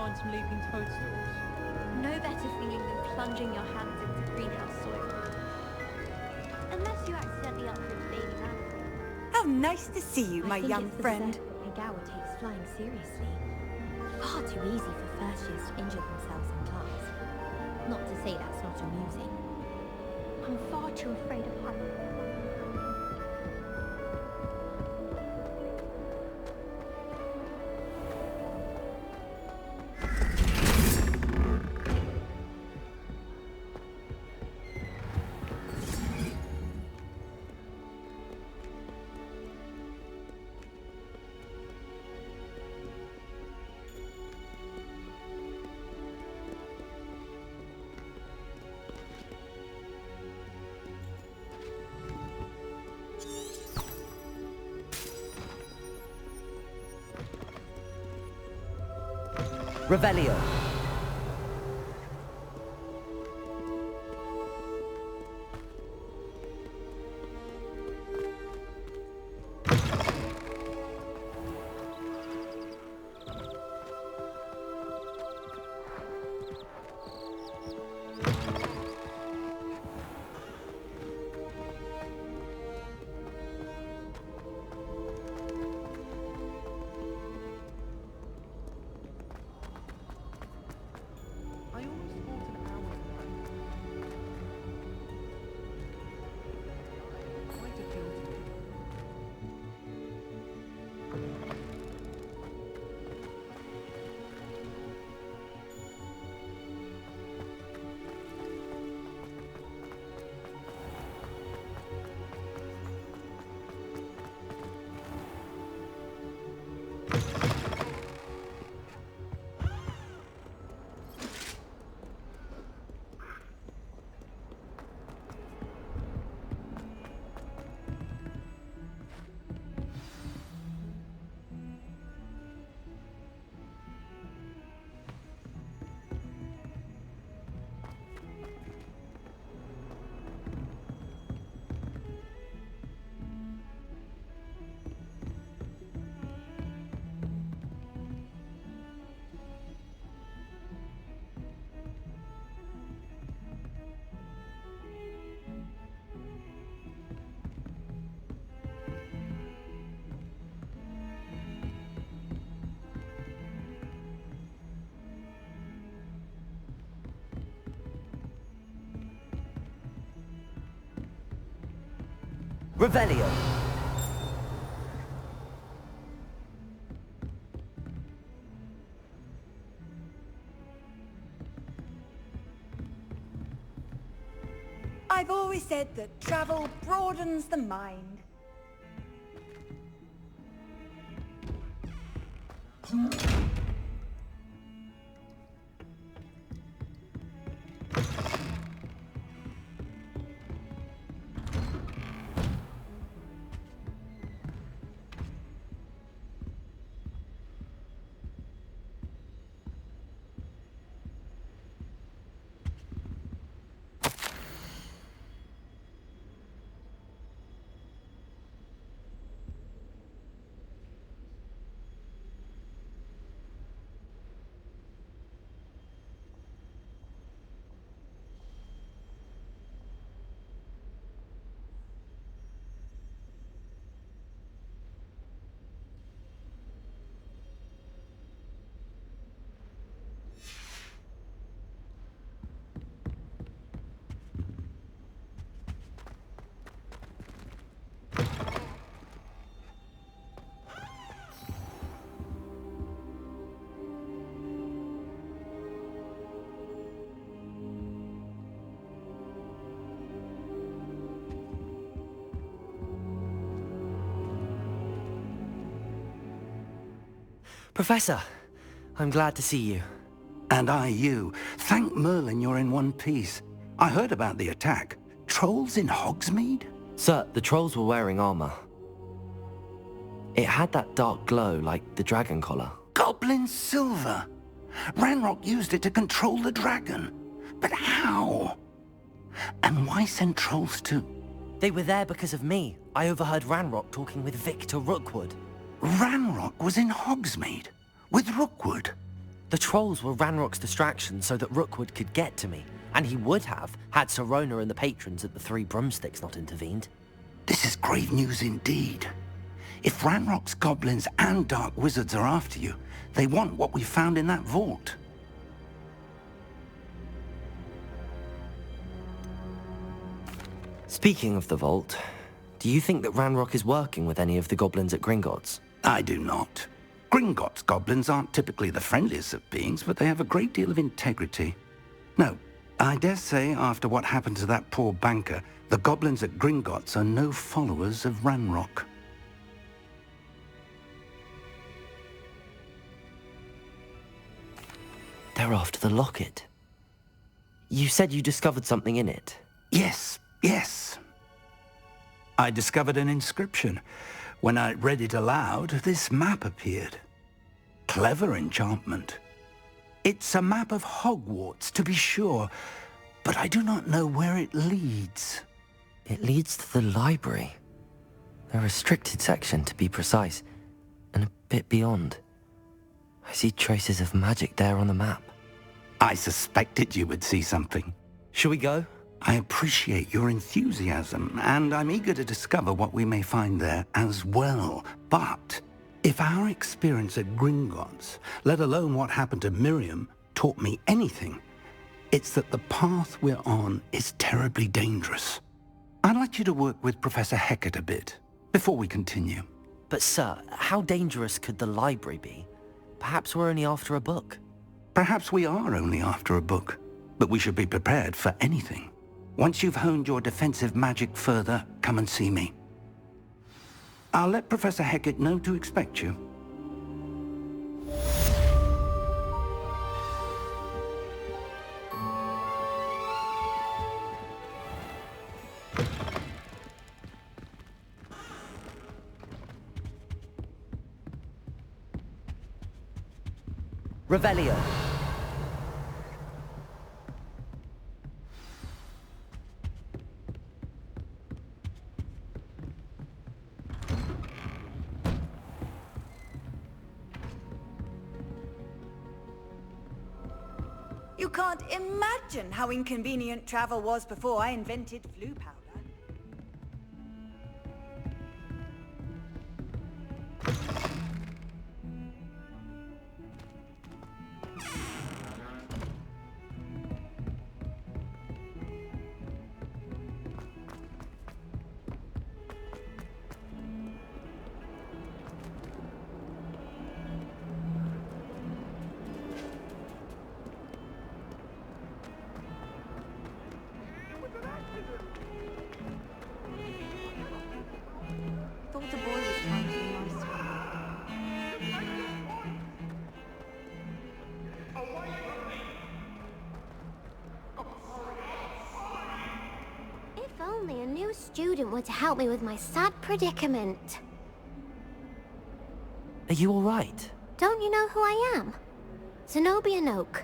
find some leaping toadstools. No better feeling than plunging your hands into greenhouse soil. Unless you accidentally uproot a baby mangrove. How nice to see you, my young friend. Higawa takes flying seriously. Far too easy for first years to injure themselves in class. Not to say that's not amusing. I'm far too afraid of heights. Revelio. I always thought an hour away. Quite appealed to me. Revelio. I've always said that travel broadens the mind. Professor, I'm glad to see you. And I you. Thank Merlin you're in one piece. I heard about the attack. Trolls in Hogsmeade? Sir, the trolls were wearing armor. It had that dark glow like the dragon collar. Goblin silver! Ranrock used it to control the dragon. But how? And why send trolls to... They were there because of me. I overheard Ranrock talking with Victor Rookwood. Ranrock was in Hogsmeade? With Rookwood? The trolls were Ranrock's distraction so that Rookwood could get to me, and he would have had Sirona and the patrons at the Three Broomsticks not intervened. This is grave news indeed. If Ranrock's goblins and dark wizards are after you, they want what we found in that vault. Speaking of the vault, do you think that Ranrock is working with any of the goblins at Gringotts? I do not. Gringotts goblins aren't typically the friendliest of beings, but they have a great deal of integrity. No, I dare say after what happened to that poor banker, the goblins at Gringotts are no followers of Ranrock. They're after the locket. You said you discovered something in it. Yes. I discovered an inscription. When I read it aloud, this map appeared. Clever enchantment. It's a map of Hogwarts, to be sure, but I do not know where it leads. It leads to the library. A restricted section, to be precise, and a bit beyond. I see traces of magic there on the map. I suspected you would see something. Shall we go? I appreciate your enthusiasm, and I'm eager to discover what we may find there as well. But if our experience at Gringotts, let alone what happened to Miriam, taught me anything, it's that the path we're on is terribly dangerous. I'd like you to work with Professor Hecat a bit, before we continue. But sir, how dangerous could the library be? Perhaps we're only after a book. Perhaps we are only after a book, but we should be prepared for anything. Once you've honed your defensive magic further, come and see me. I'll let Professor Hecat know to expect you. Revelio. You can't imagine how inconvenient travel was before I invented flu powder. Thought the boy was trying to be nice to me. If only a new student were to help me with my sad predicament. Are you all right? Don't you know who I am? Zenobia Noak,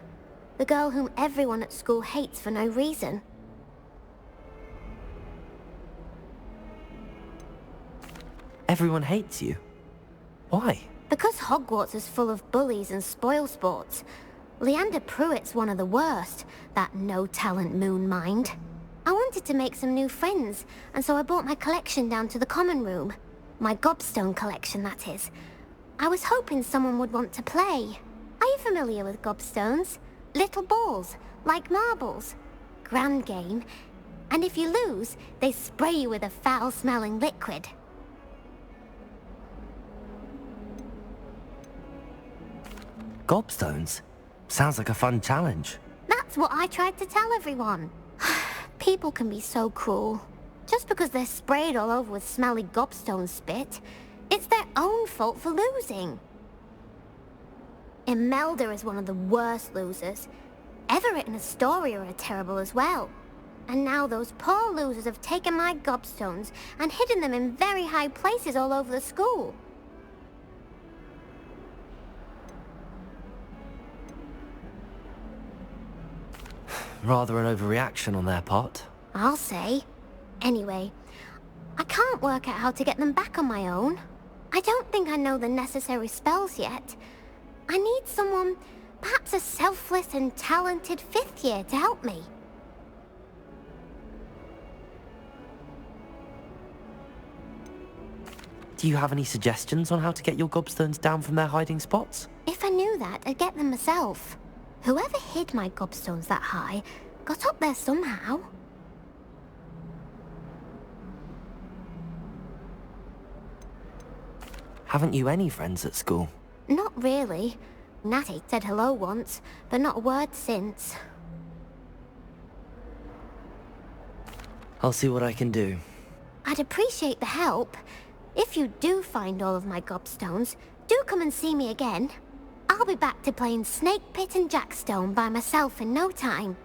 the girl whom everyone at school hates for no reason. Everyone hates you. Why? Because Hogwarts is full of bullies and spoilsports. Leander Pruitt's one of the worst, that no-talent moon mind. I wanted to make some new friends, and so I brought my collection down to the common room. My gobstone collection, that is. I was hoping someone would want to play. Are you familiar with gobstones? Little balls, like marbles. Grand game. And if you lose, they spray you with a foul-smelling liquid. Gobstones? Sounds like a fun challenge. That's what I tried to tell everyone. People can be so cruel. Just because they're sprayed all over with smelly gobstone spit, it's their own fault for losing. Imelda is one of the worst losers. Everett and Astoria are terrible as well. And now those poor losers have taken my gobstones and hidden them in very high places all over the school. Rather an overreaction on their part. I'll say. Anyway, I can't work out how to get them back on my own. I don't think I know the necessary spells yet. I need someone, Perhaps a selfless and talented 5th year to help me. Do you have any suggestions on how to get your gobstones down from their hiding spots? If I knew that, I'd get them myself. Whoever hid my gobstones that high got up there somehow. Haven't you any friends at school? Not really. Natty said hello once, but not a word since. I'll see what I can do. I'd appreciate the help. If you do find all of my gobstones, do come and see me again. I'll be back to playing Snake Pit and Jackstone by myself in no time.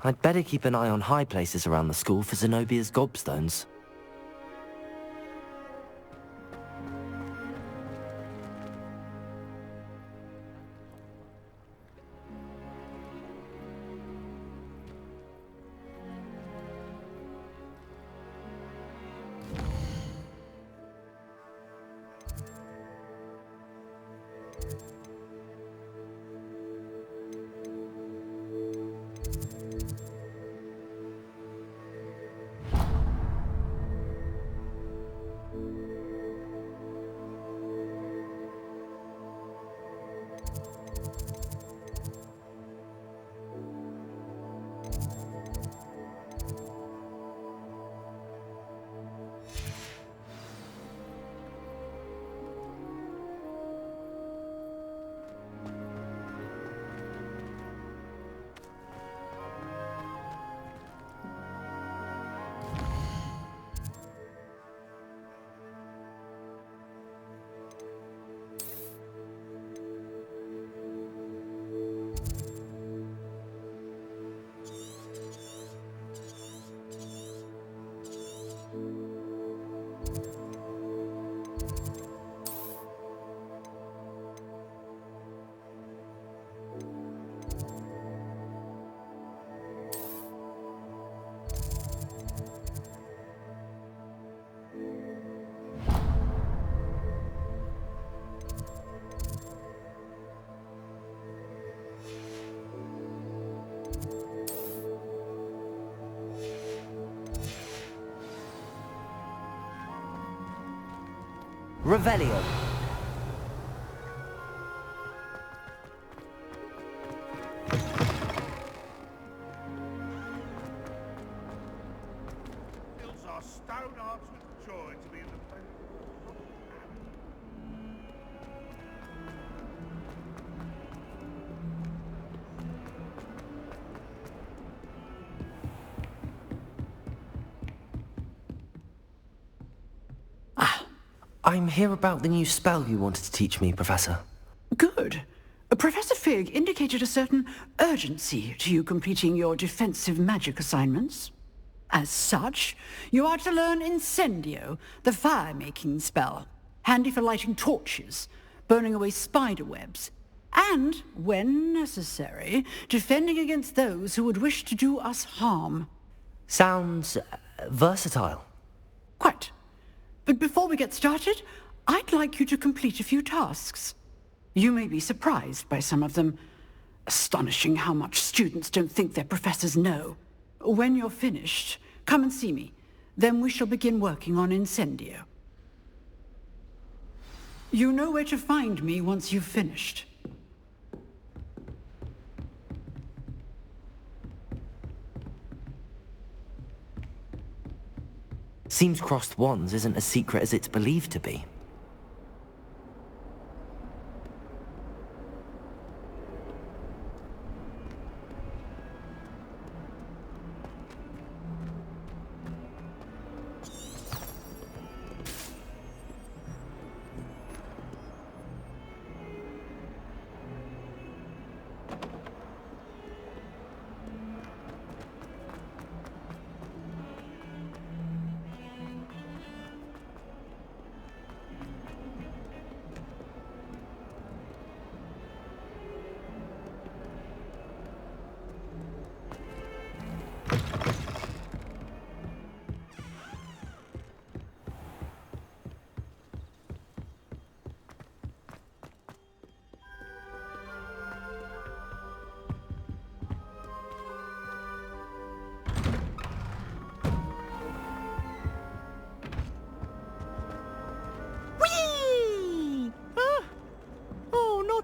I'd better keep an eye on high places around the school for Zenobia's gobstones. Revelio. Fills our stone hearts with joy to be in the presence of I'm here about the new spell you wanted to teach me, Professor. Good. Professor Fig indicated a certain urgency to you completing your defensive magic assignments. As such, you are to learn Incendio, the fire-making spell, handy for lighting torches, burning away spider webs, and, when necessary, defending against those who would wish to do us harm. Sounds versatile. Quite. But before we get started, I'd like you to complete a few tasks. You may be surprised by some of them. Astonishing how much students don't think their professors know. When you're finished, come and see me. Then we shall begin working on Incendio. You know where to find me once you've finished. Seems crossed wands isn't as secret as it's believed to be.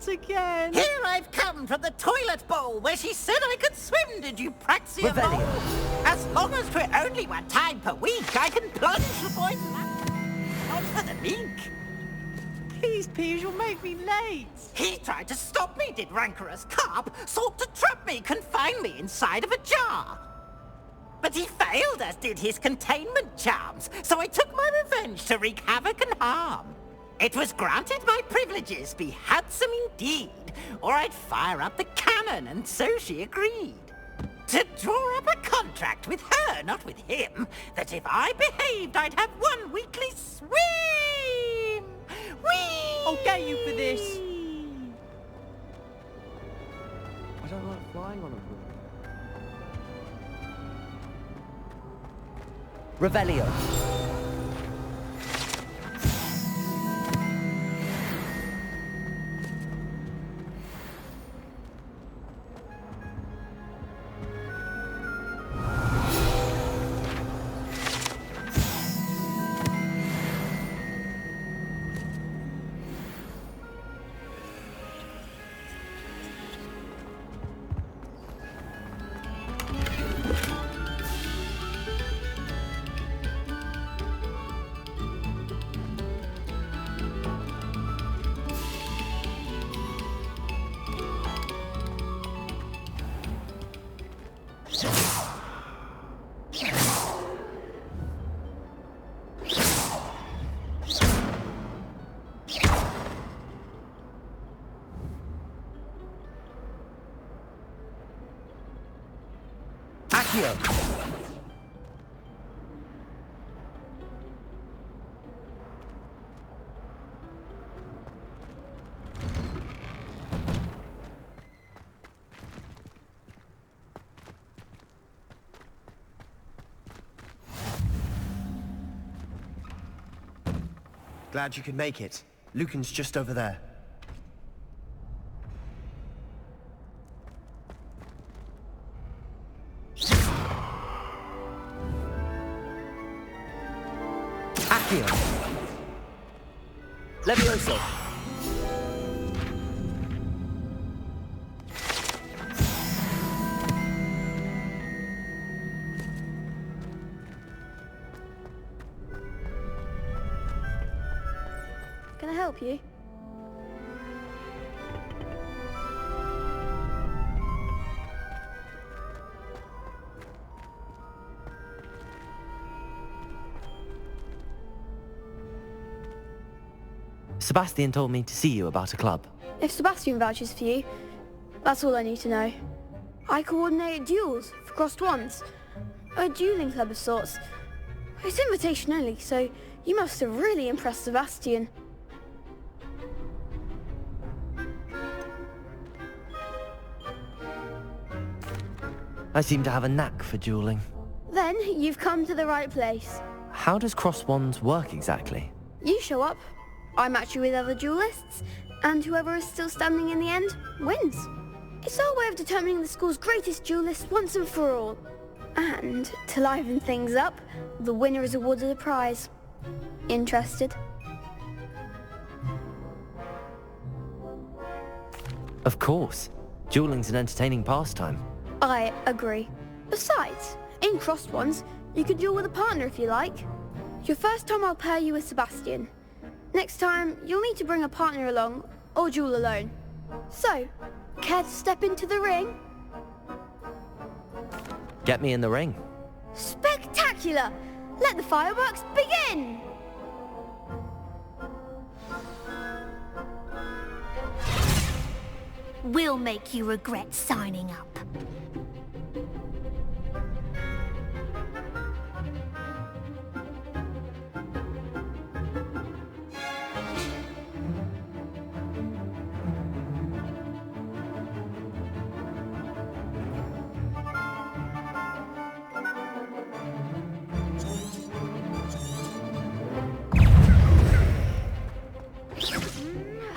not again! Here I've come from the toilet bowl where she said I could swim, did you praxia mole? As long as 'twere only 1 time per week, I can plunge the boy's lap. Not for the meek. Please, Piers, you'll make me late! He tried to stop me, did rancorous carp, sought to trap me, confine me inside of a jar. But he failed, as did his containment charms, so I took my revenge to wreak havoc and harm. It was granted my privileges be handsome indeed, or I'd fire up the cannon, and so she agreed. To draw up a contract with her, not with him, that if I behaved, I'd have 1 weekly swim! Whee! I'll get you for this! I don't like flying on a broom. Revelio. Glad you could make it. Lucan's just over there. Accio! Levioso! Can I help you? Sebastian told me to see you about a club. If Sebastian vouches for you, that's all I need to know. I coordinate duels for crossed ones. A dueling club of sorts. It's invitation only, so you must have really impressed Sebastian. I seem to have a knack for dueling. Then you've come to the right place. How does cross wands work exactly? You show up, I match you with other duelists, and whoever is still standing in the end wins. It's our way of determining the school's greatest duelist once and for all. And to liven things up, the winner is awarded a prize. Interested? Of course. Dueling's an entertaining pastime. I agree. Besides, in crossed ones, you could duel with a partner if you like. Your first time I'll pair you with Sebastian. Next time, you'll need to bring a partner along, or duel alone. So, care to step into the ring? Get me in the ring. Spectacular! Let the fireworks begin! We'll make you regret signing up.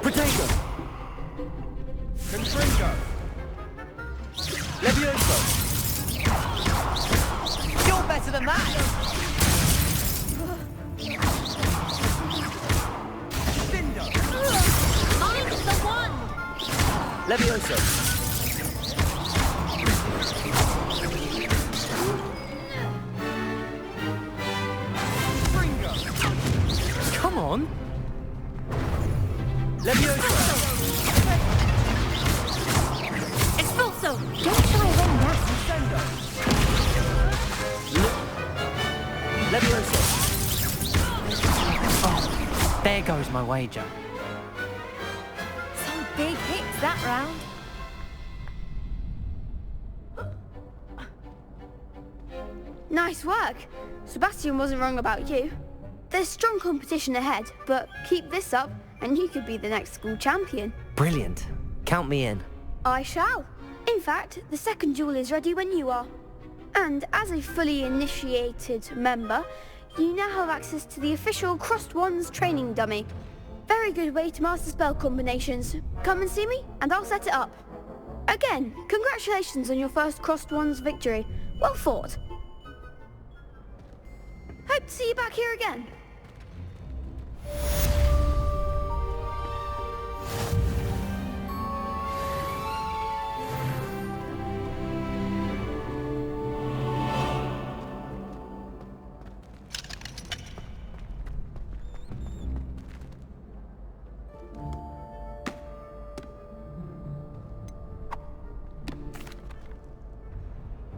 Potato! Confringo! Levioso! You're better than that! Mine's the one! Levioso. Come on. Levioso. Expulso! Don't try running that. Levioso. Oh, there goes my wager. Some big hits that round. Nice work. Sebastian wasn't wrong about you. There's strong competition ahead, but keep this up and you could be the next school champion. Brilliant. Count me in. I shall. In fact, the second duel is ready when you are. And as a fully initiated member, you now have access to the official Crossed Wands training dummy. Very good way to master spell combinations. Come and see me and I'll set it up. Again, congratulations on your first Crossed Wands victory. Well fought. Hope to see you back here again.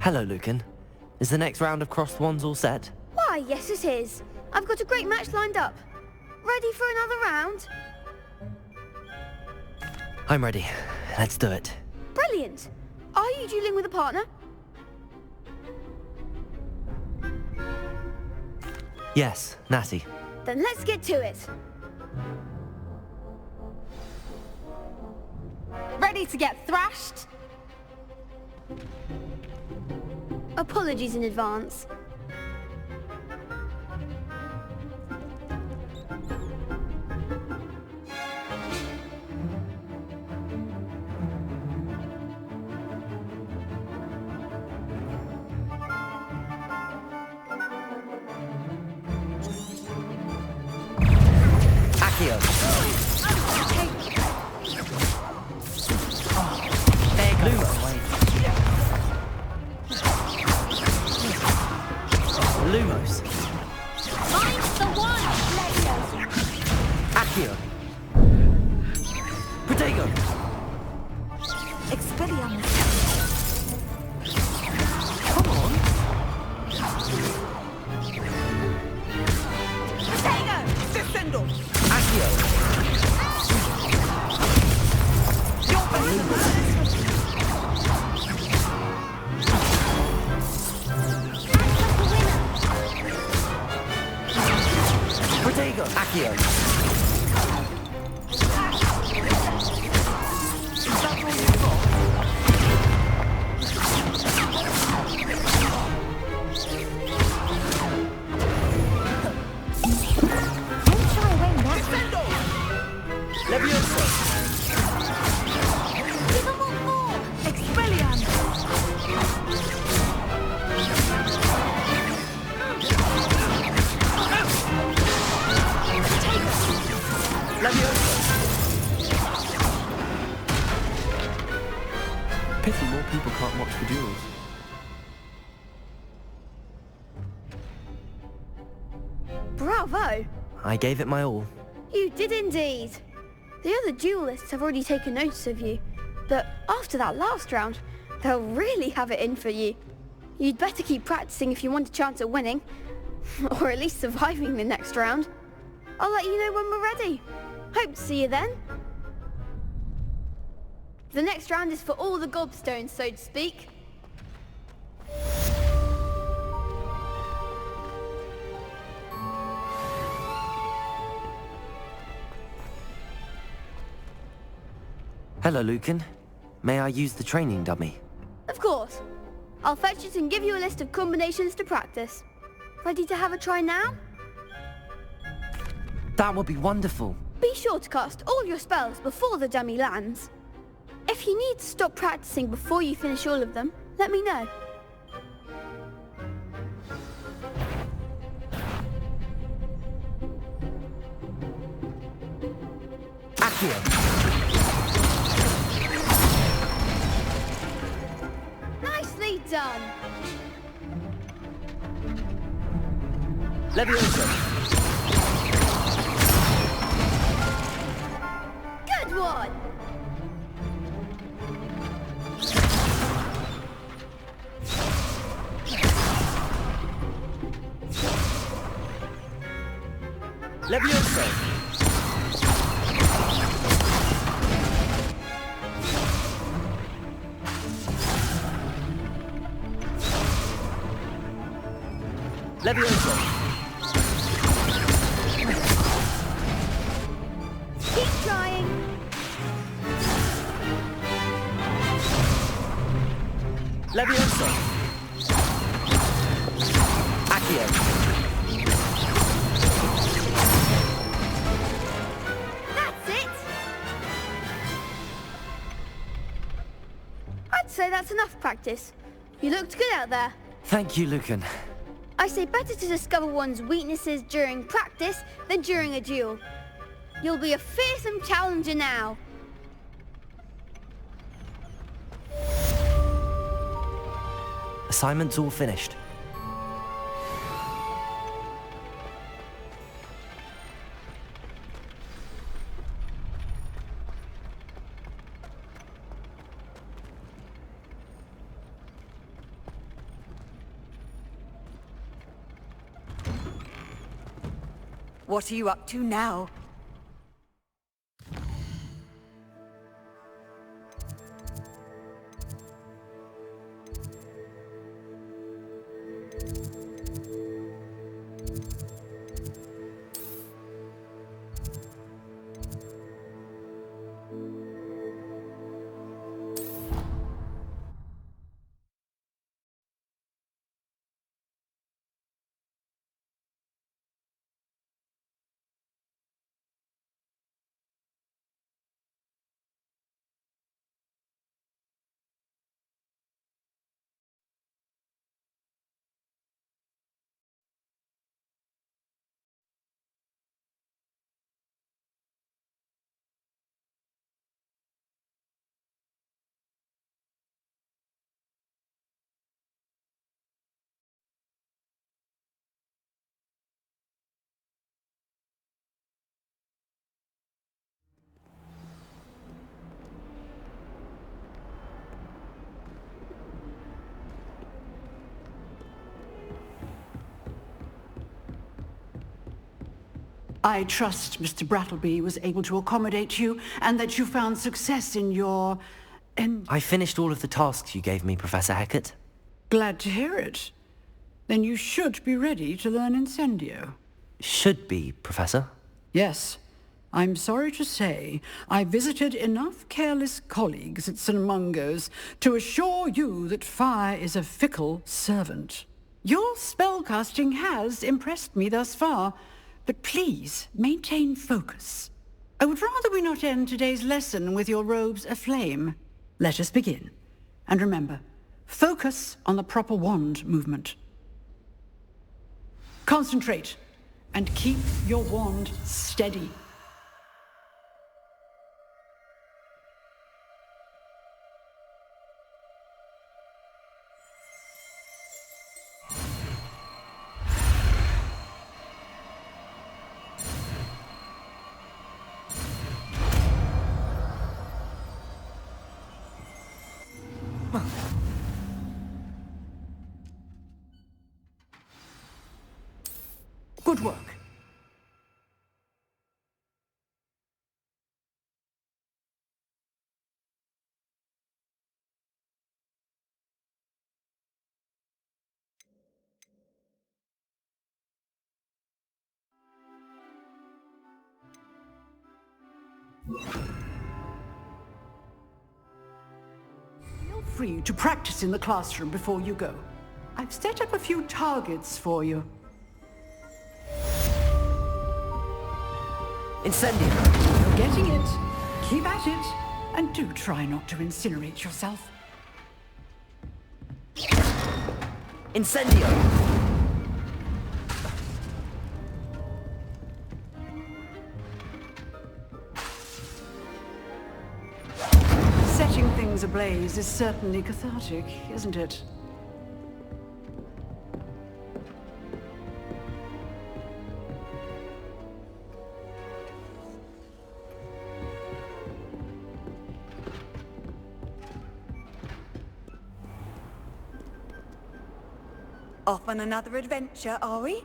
Hello, Lucan. Is the next round of Crossed Wands all set? Why, yes it is. I've got a great match lined up. Ready for another round? I'm ready. Let's do it. Brilliant. Are you dueling with a partner? Yes, Natty. Then let's get to it. Ready to get thrashed? Apologies in advance. Accio. There goes my wager. Lumos. Mine's the one! Accio. Protego. Expelliarmus. Come on. Protego! Descendo! Accio. You're better than that. Protego. Accio. Don't try away that. Levioso. Give them all more! Expelliarmus. Levioso. Pity more people can't watch the duels. Bravo! I gave it my all. You did indeed. The other duelists have already taken notice of you, but after that last round, they'll really have it in for you. You'd better keep practicing if you want a chance at winning, or at least surviving the next round. I'll let you know when we're ready. Hope to see you then. The next round is for all the gobstones, so to speak. Hello, Lucan. May I use the training dummy? Of course. I'll fetch it and give you a list of combinations to practice. Ready to have a try now? That would be wonderful. Be sure to cast all your spells before the dummy lands. If you need to stop practicing before you finish all of them, let me know. Accio. done. Leviosa! Good one! Leviosa! Leviosa! Keep trying. Leviosa! Accio! That's it. I'd say that's enough practice. You looked good out there. Thank you, Lucan. I say better to discover one's weaknesses during practice than during a duel. You'll be a fearsome challenger now. Assignment's all finished. What are you up to now? I trust Mr. Brattleby was able to accommodate you and that you found success in your... I finished all of the tasks you gave me, Professor Hecat. Glad to hear it. Then you should be ready to learn Incendio. Should be, Professor. Yes. I'm sorry to say, I visited enough careless colleagues at St. Mungo's to assure you that fire is a fickle servant. Your spellcasting has impressed me thus far, but please maintain focus. I would rather we not end today's lesson with your robes aflame. Let us begin. And remember, focus on the proper wand movement. Concentrate, and keep your wand steady. Good work. Feel free to practice in the classroom before you go. I've set up a few targets for you. Incendio! You're getting it. Keep at it. And do try not to incinerate yourself. Incendio! Setting things ablaze is certainly cathartic, isn't it? Off on another adventure, are we?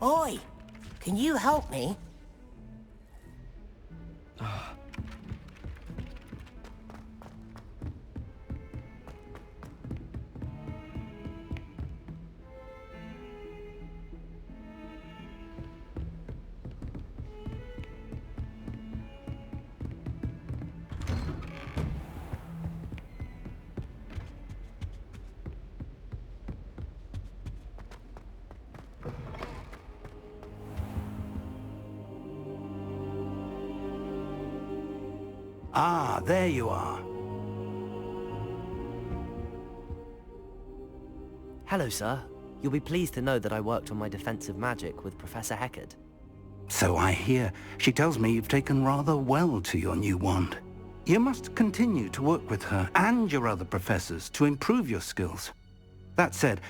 Oi! Can you help me? Ah, there you are. Hello, sir. You'll be pleased to know that I worked on my defensive magic with Professor Heckard. So I hear. She tells me you've taken rather well to your new wand. You must continue to work with her and your other professors to improve your skills. That said,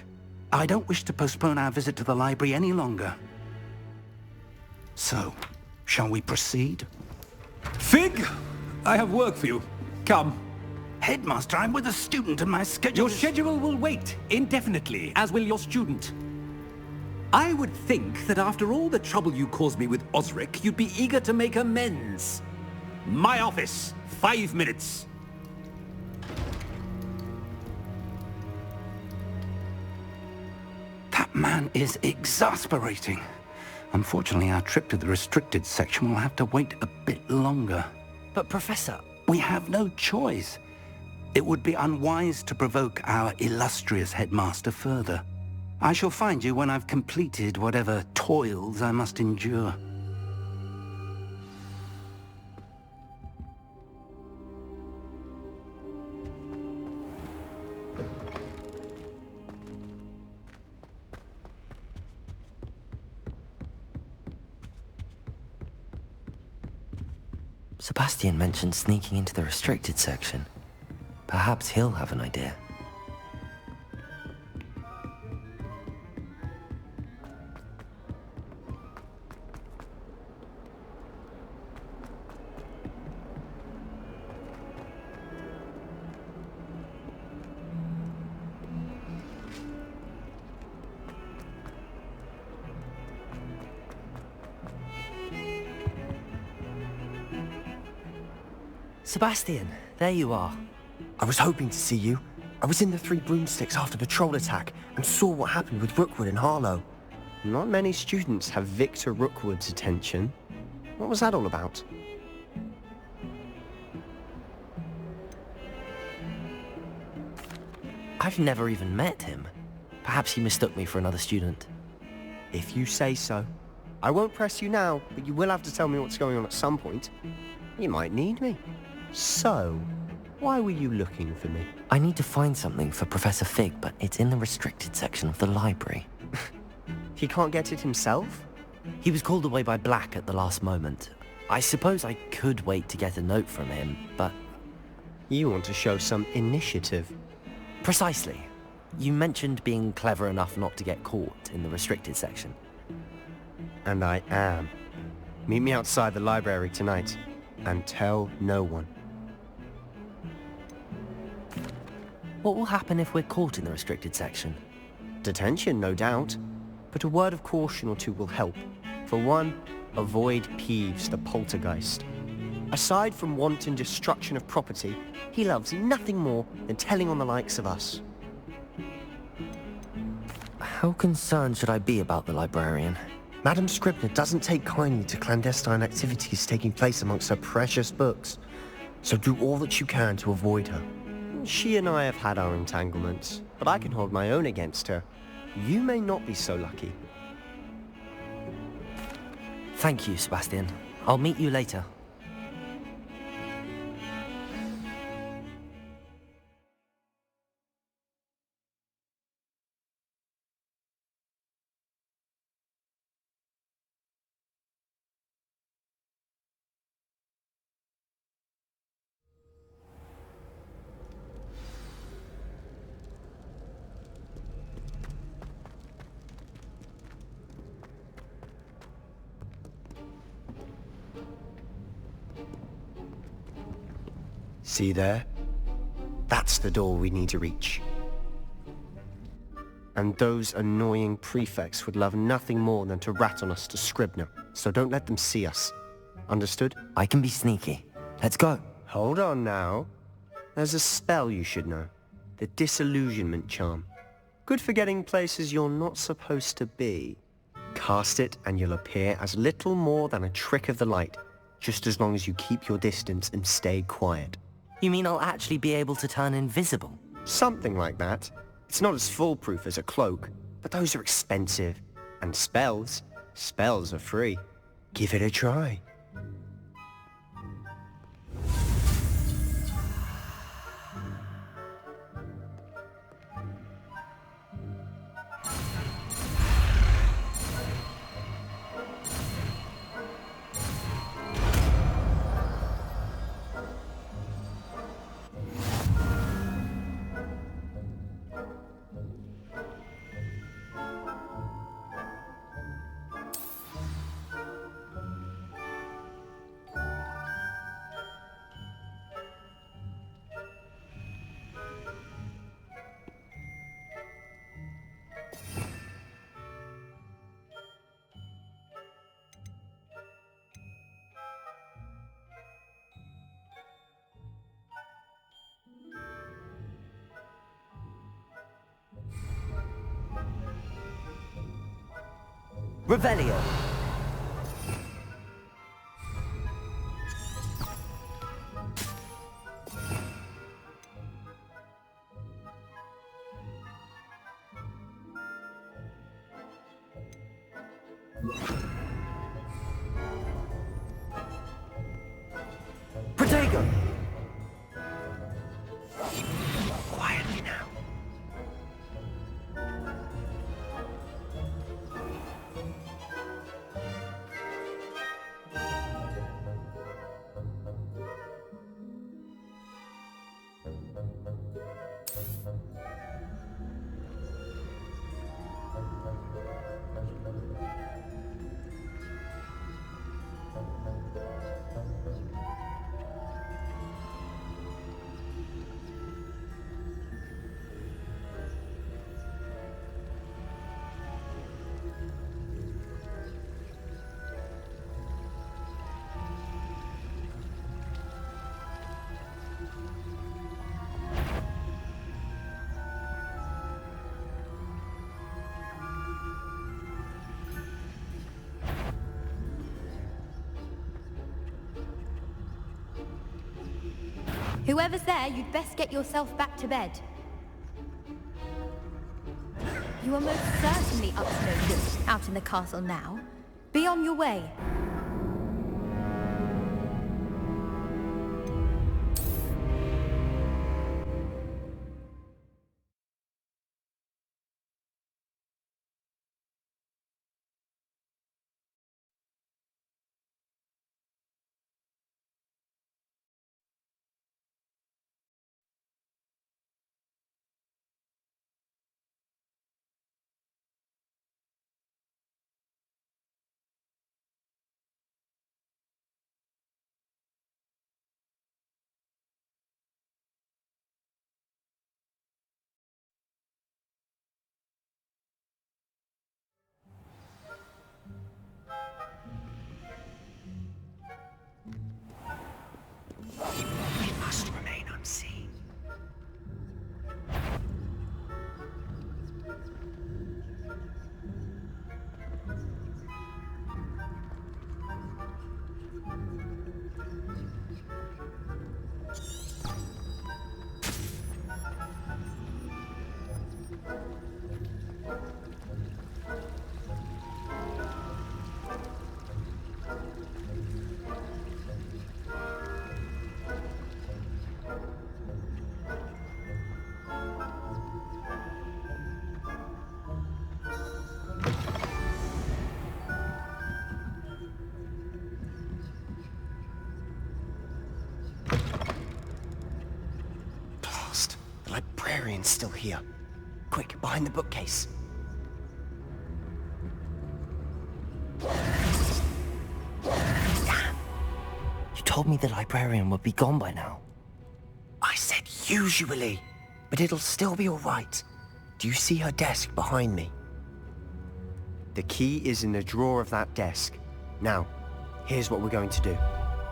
I don't wish to postpone our visit to the library any longer. So, shall we proceed? Fig! I have work for you. Come. Headmaster, I'm with a student and my schedule Your schedule will wait indefinitely, as will your student. I would think that after all the trouble you caused me with Osric, you'd be eager to make amends. My office, 5 minutes. That man is exasperating. Unfortunately, our trip to the restricted section will have to wait a bit longer. But Professor... We have no choice. It would be unwise to provoke our illustrious headmaster further. I shall find you when I've completed whatever toils I must endure. Sebastian mentioned sneaking into the restricted section. Perhaps he'll have an idea. Sebastian, there you are. I was hoping to see you. I was in the Three Broomsticks after the troll attack and saw what happened with Rookwood and Harlow. Not many students have Victor Rookwood's attention. What was that all about? I've never even met him. Perhaps he mistook me for another student. If you say so. I won't press you now, but you will have to tell me what's going on at some point. You might need me. So, why were you looking for me? I need to find something for Professor Fig, but it's in the restricted section of the library. He can't get it himself? He was called away by Black at the last moment. I suppose I could wait to get a note from him, but... You want to show some initiative. Precisely. You mentioned being clever enough not to get caught in the restricted section. And I am. Meet me outside the library tonight, and tell no one. What will happen if we're caught in the restricted section? Detention, no doubt. But a word of caution or two will help. For one, avoid Peeves, the poltergeist. Aside from wanton destruction of property, he loves nothing more than telling on the likes of us. How concerned should I be about the librarian? Madame Scribner doesn't take kindly to clandestine activities taking place amongst her precious books. So do all that you can to avoid her. She and I have had our entanglements, but I can hold my own against her. You may not be so lucky. Thank you, Sebastian. I'll meet you later. See there? That's the door we need to reach. And those annoying prefects would love nothing more than to rat on us to Scribner, so don't let them see us. Understood? I can be sneaky. Let's go. Hold on now. There's a spell you should know. The Disillusionment Charm. Good for getting places you're not supposed to be. Cast it and you'll appear as little more than a trick of the light, just as long as you keep your distance and stay quiet. You mean I'll actually be able to turn invisible? Something like that. It's not as foolproof as a cloak, but those are expensive. And spells are free. Give it a try. Revelio! Protego! Quietly now. Whoever's there, you'd best get yourself back to bed. You are most certainly up to no good out in the castle now. Be on your way. librarian's still here. Quick, behind the bookcase. Damn! You told me the librarian would be gone by now. I said usually, but it'll still be all right. Do you see her desk behind me? The key is in the drawer of that desk. Now, here's what we're going to do.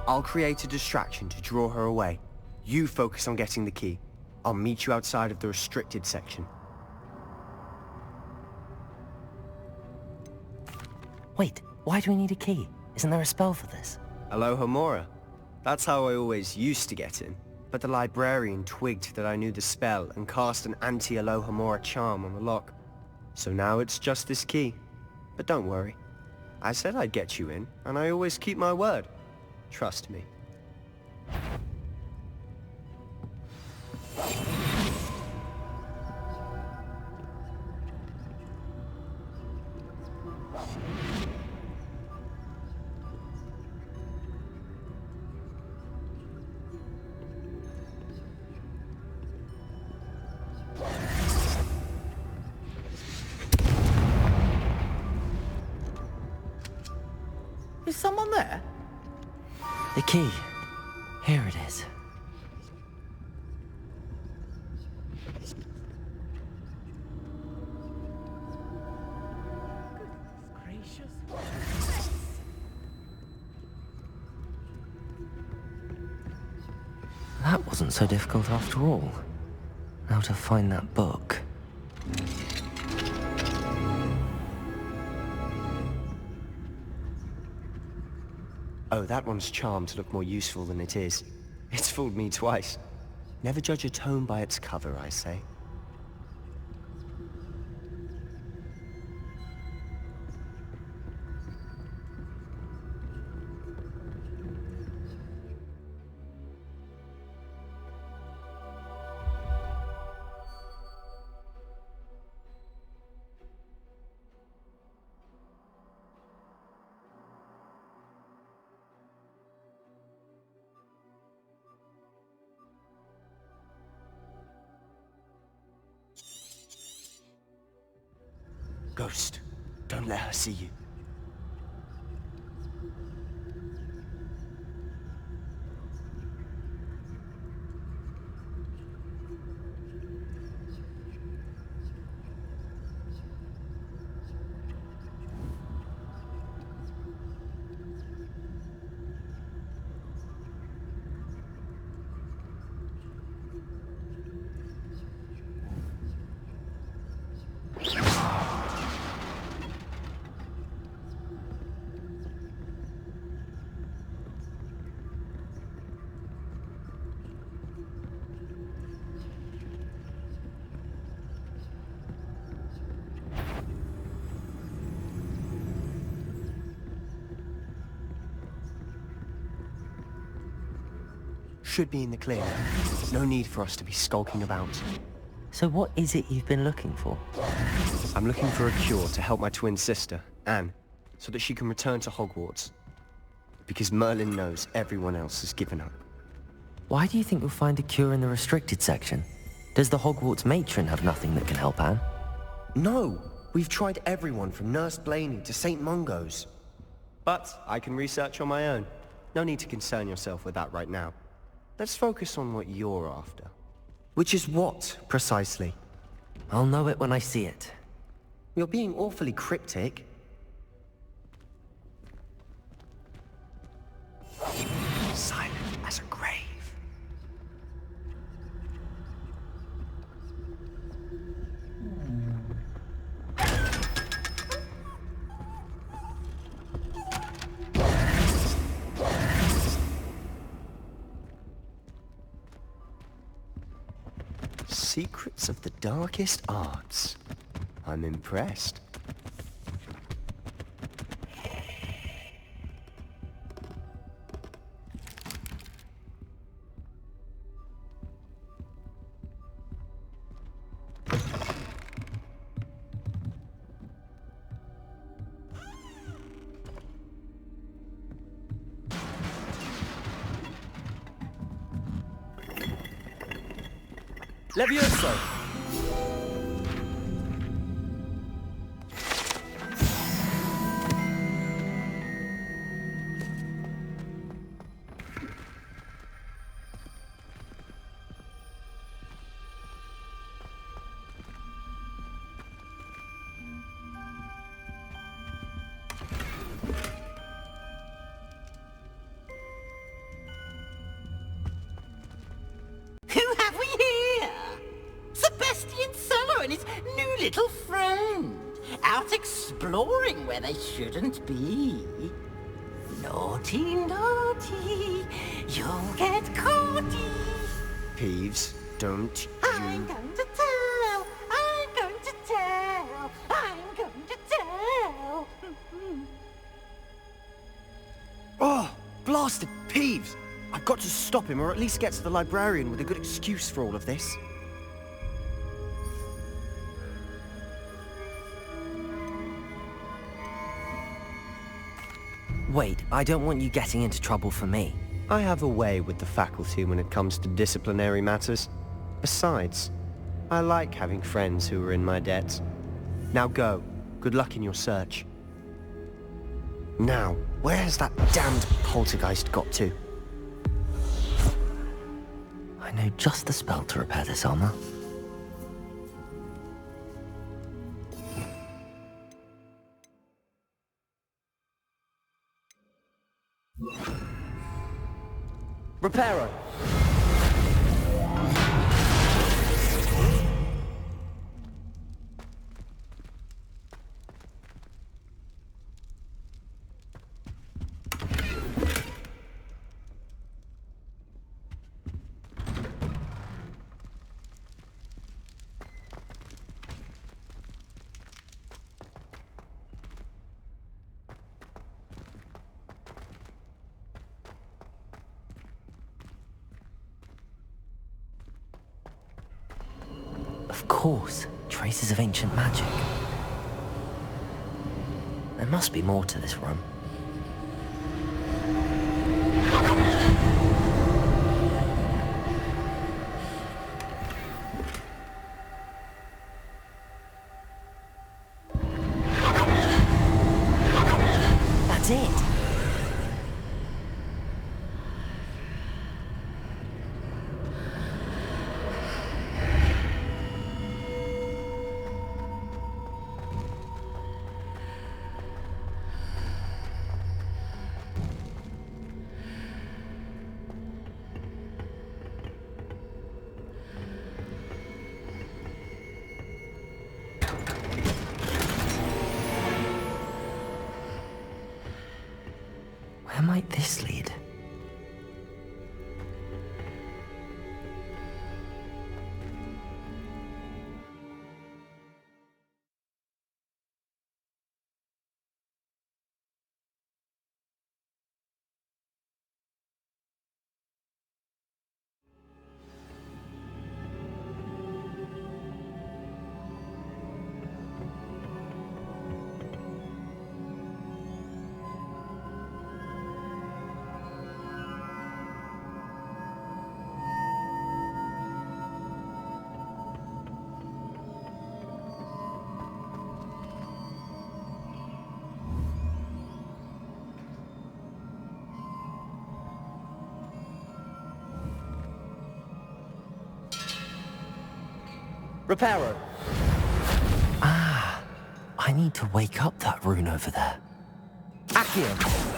I'll create a distraction to draw her away. You focus on getting the key. I'll meet you outside of the restricted section. Wait, why do we need a key? Isn't there a spell for this? Alohomora. That's how I always used to get in. But the librarian twigged that I knew the spell and cast an anti-Alohomora charm on the lock. So now it's just this key. But don't worry. I said I'd get you in, and I always keep my word. Trust me. Is someone there? The key. Here it is. That wasn't so difficult after all. Now to find that book. Oh, that one's charmed to look more useful than it is. It's fooled me twice. Never judge a tome by its cover, I say. Ghost, don't let her see you. Should be in the clear. No need for us to be skulking about. So what is it you've been looking for? I'm looking for a cure to help my twin sister, Anne, so that she can return to Hogwarts. Because Merlin knows everyone else has given up. Why do you think we'll find a cure in the restricted section? Does the Hogwarts matron have nothing that can help Anne? No! We've tried everyone from Nurse Blaney to St. Mungo's. But I can research on my own. No need to concern yourself with that right now. Let's focus on what you're after. Which is what, precisely? I'll know it when I see it. You're being awfully cryptic. Silent as a grave. Secrets of the darkest arts. I'm impressed. Levioso! Who have we here? Sebastian Cello and his new little friend. Out exploring where they shouldn't be. Naughty, naughty, you'll get caughty. Peeves, don't I'm going to tell, I'm going to tell, I'm going to tell. Oh, blasted Peeves! I've got to stop him, or at least get to the librarian with a good excuse for all of this. Wait, I don't want you getting into trouble for me. I have a way with the faculty when it comes to disciplinary matters. Besides, I like having friends who are in my debt. Now go. Good luck in your search. Now, where has that damned poltergeist got to? I know just the spell to repair this armor. Reparo! Of course, traces of ancient magic. There must be more to this room. That's it! Where might this lead? Reparo! Ah, I need to wake up that rune over there. Accio!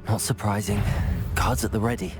Not surprising. Guards at the ready.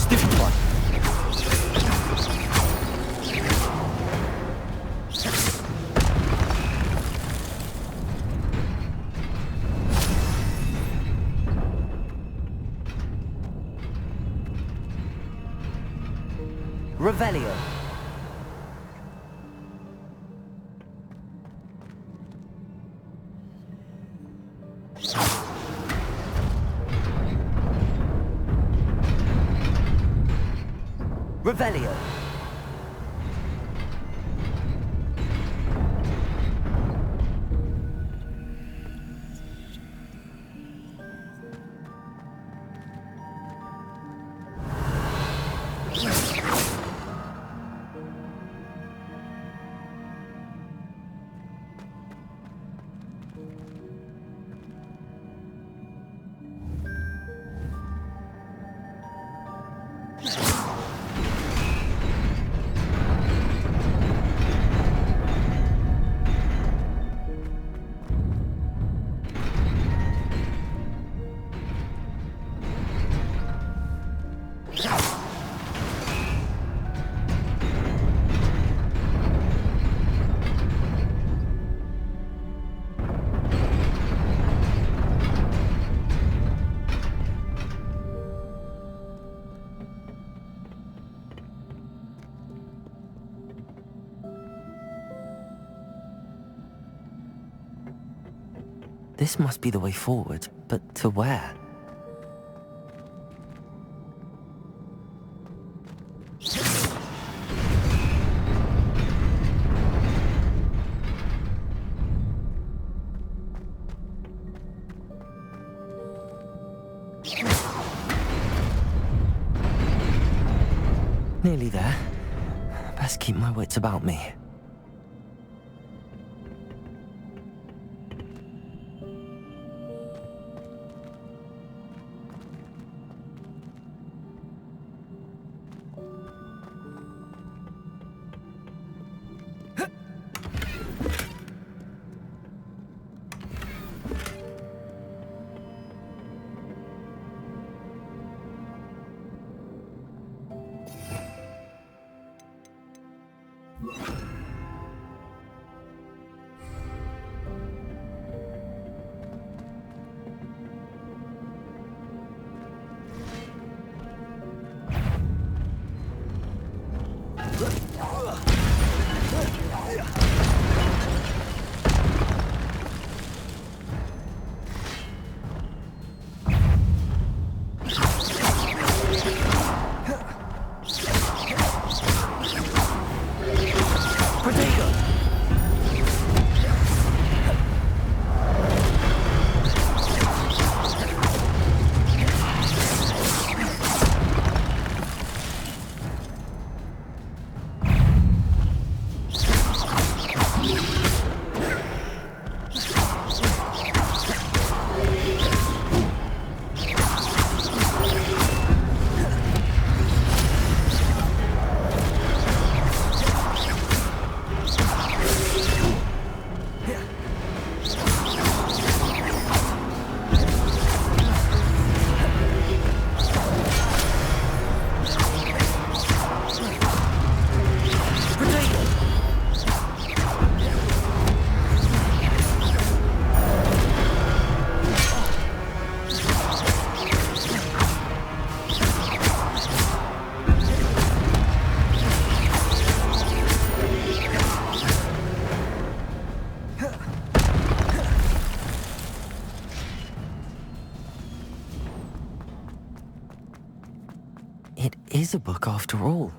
Stiff one. Revelio. Revelio. This must be the way forward, but to where? Nearly there. Best keep my wits about me. It is a book after all.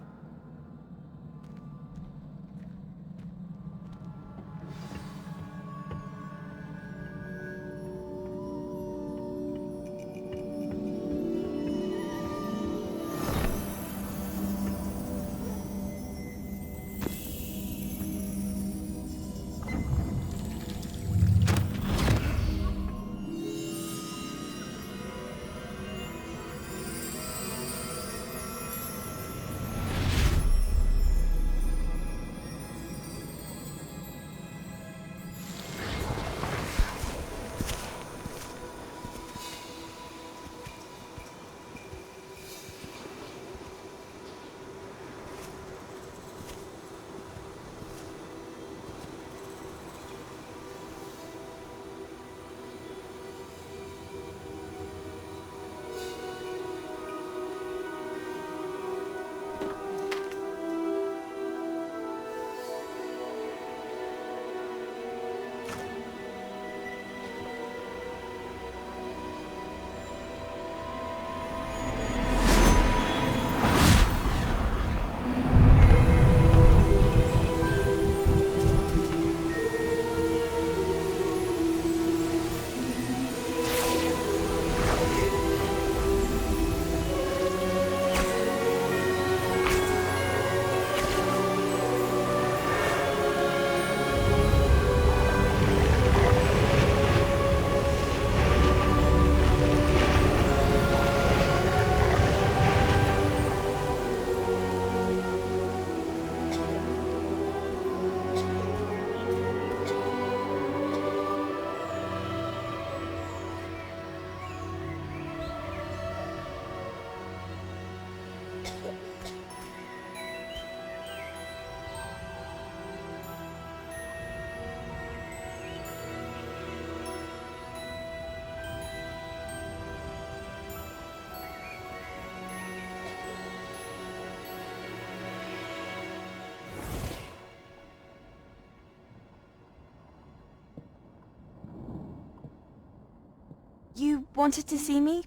You wanted to see me?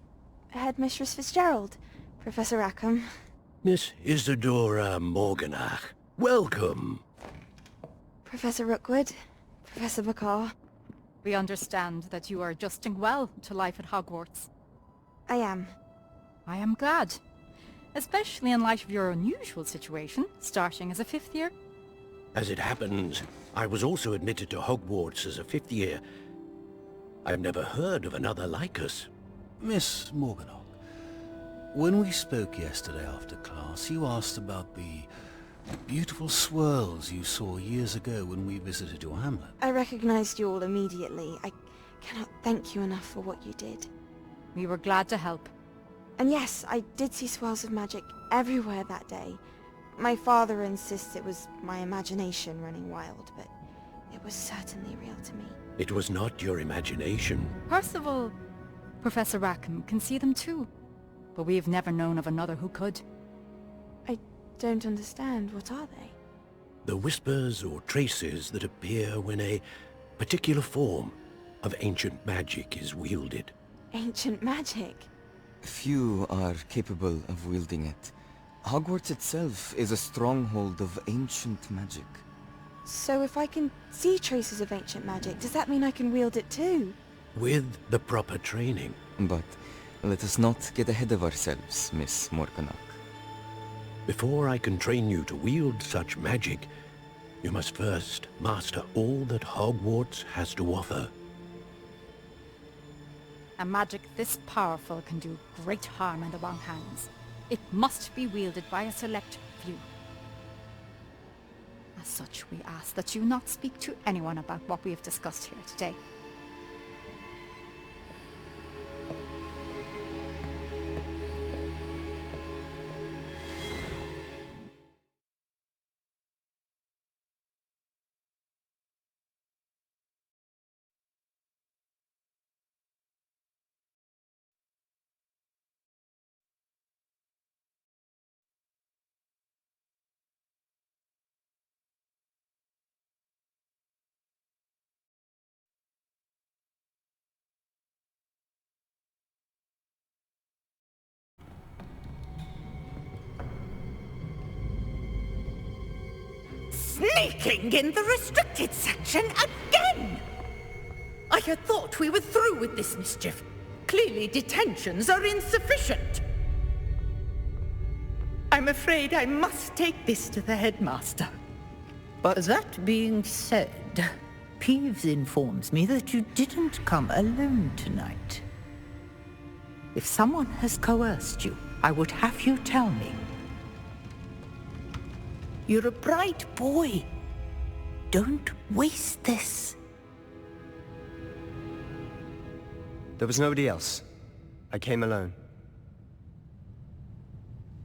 Headmistress Fitzgerald, Professor Rackham. Miss Isadora Morganach, welcome. Professor Rookwood, Professor McCaw. We understand that you are adjusting well to life at Hogwarts. I am. I am glad. Especially in light of your unusual situation, starting as a 5th year. As it happens, I was also admitted to Hogwarts as a 5th year. I've never heard of another like us. Miss Morganach, when we spoke yesterday after class, you asked about the beautiful swirls you saw years ago when we visited your hamlet. I recognized you all immediately. I cannot thank you enough for what you did. We were glad to help. And yes, I did see swirls of magic everywhere that day. My father insists it was my imagination running wild, but it was certainly real to me. It was not your imagination. Percival, Professor Rackham can see them too, but we have never known of another who could. I don't understand. What are they? The whispers or traces that appear when a particular form of ancient magic is wielded. Ancient magic? Few are capable of wielding it. Hogwarts itself is a stronghold of ancient magic. So if I can see traces of ancient magic, does that mean I can wield it too? With the proper training. But let us not get ahead of ourselves, Miss Morganach. Before I can train you to wield such magic, you must first master all that Hogwarts has to offer. A magic this powerful can do great harm in the wrong hands. It must be wielded by a select few. As such, we ask that you not speak to anyone about what we have discussed here today. Sneaking in the restricted section again! I had thought we were through with this mischief. Clearly detentions are insufficient. I'm afraid I must take this to the headmaster. But that being said, Peeves informs me that you didn't come alone tonight. If someone has coerced you, I would have you tell me. You're a bright boy. Don't waste this. There was nobody else. I came alone.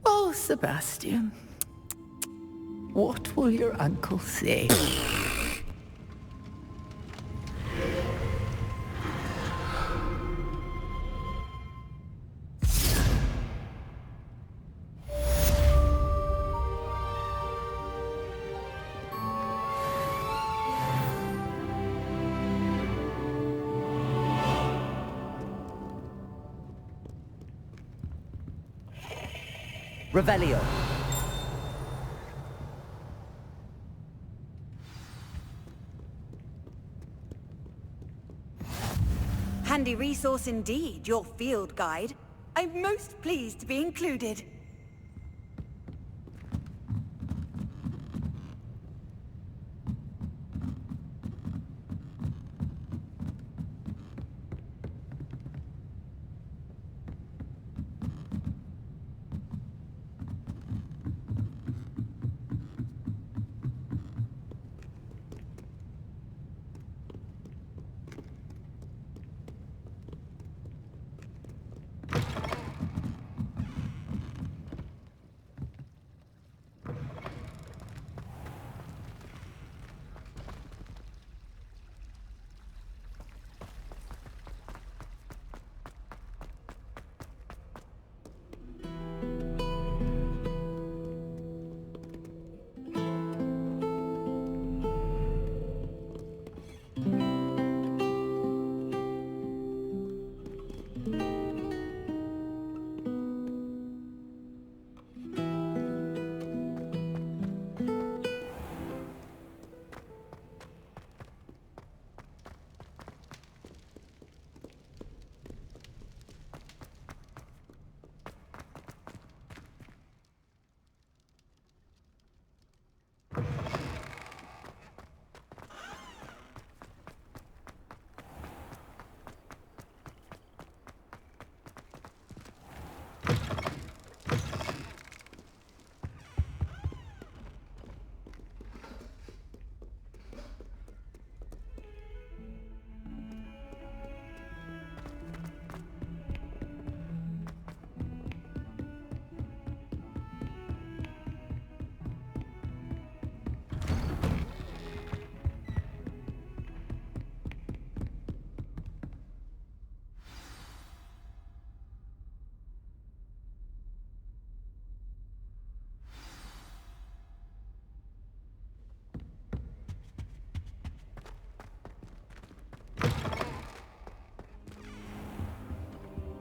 Oh, Sebastian. What will your uncle say? Revelio. Handy resource indeed, your field guide. I'm most pleased to be included.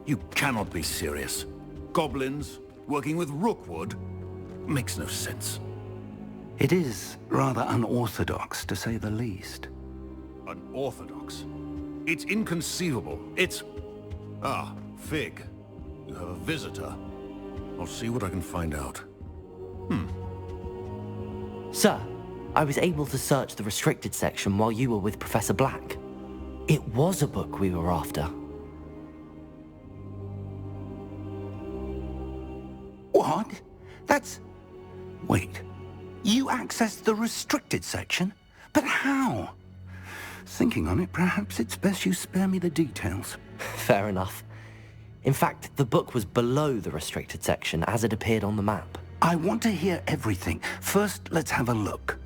You cannot be serious. Goblins working with Rookwood? Makes no sense. It is rather unorthodox, to say the least. Unorthodox? It's inconceivable. It's... Ah, Fig. You have a visitor. I'll see what I can find out. Sir, I was able to search the restricted section while you were with Professor Black. It was a book we were after. What? That's... Wait. You accessed the restricted section? But how? Thinking on it, perhaps it's best you spare me the details. Fair enough. In fact, the book was below the restricted section as it appeared on the map. I want to hear everything. First, let's have a look.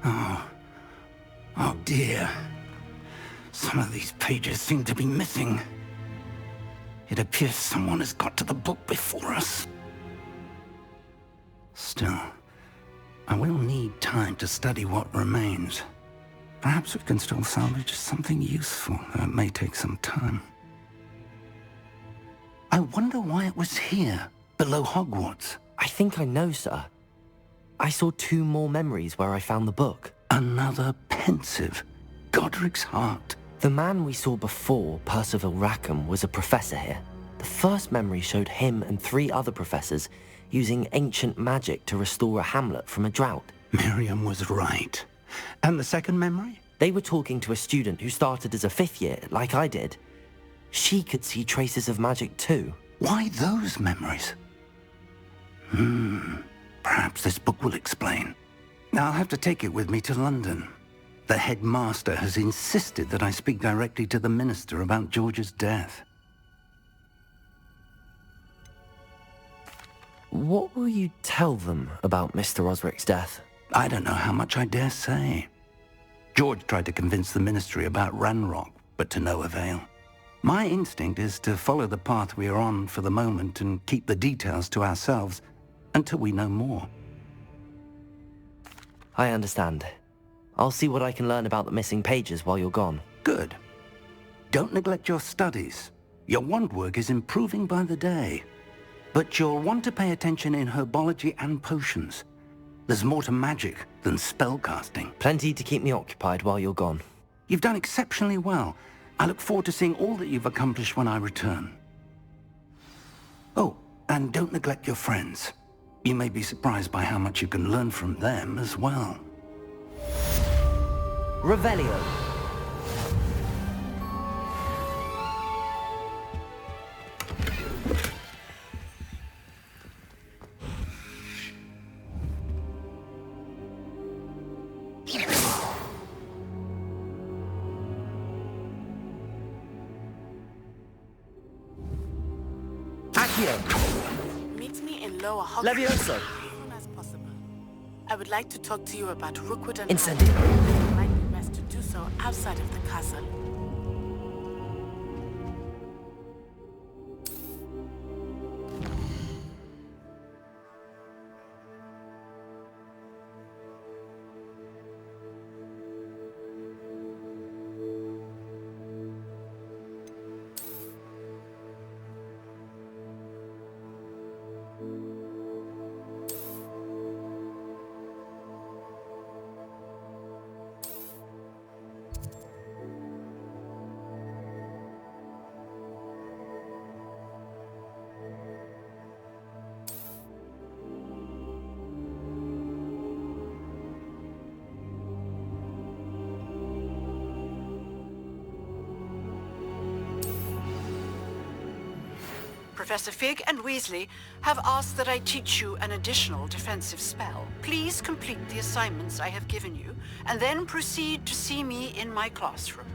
Oh dear. Some of these pages seem to be missing. It appears someone has got to the book before us. Still, I will need time to study what remains. Perhaps we can still salvage something useful, though it may take some time. I wonder why it was here, below Hogwarts. I think I know, sir. I saw 2 more memories where I found the book. Another pensive. Godric's heart. The man we saw before, Percival Rackham, was a professor here. The first memory showed him and 3 other professors using ancient magic to restore a hamlet from a drought. Miriam was right. And the second memory? They were talking to a student who started as a 5th year, like I did. She could see traces of magic too. Why those memories? Perhaps this book will explain. I'll have to take it with me to London. The headmaster has insisted that I speak directly to the minister about George's death. What will you tell them about Mr. Osric's death? I don't know how much I dare say. George tried to convince the ministry about Ranrock, but to no avail. My instinct is to follow the path we are on for the moment and keep the details to ourselves until we know more. I understand. I'll see what I can learn about the missing pages while you're gone. Good. Don't neglect your studies. Your wand work is improving by the day. But you'll want to pay attention in herbology and potions. There's more to magic than spellcasting. Plenty to keep me occupied while you're gone. You've done exceptionally well. I look forward to seeing all that you've accomplished when I return. Oh, and don't neglect your friends. You may be surprised by how much you can learn from them as well. Revelio. Meet me in Lower Hogwarts Levioso. as soon as possible. I would like to talk to you about Rookwood and Incendio. It might be best to do so outside of the castle. Professor Fig and Weasley have asked that I teach you an additional defensive spell. Please complete the assignments I have given you, and then proceed to see me in my classroom.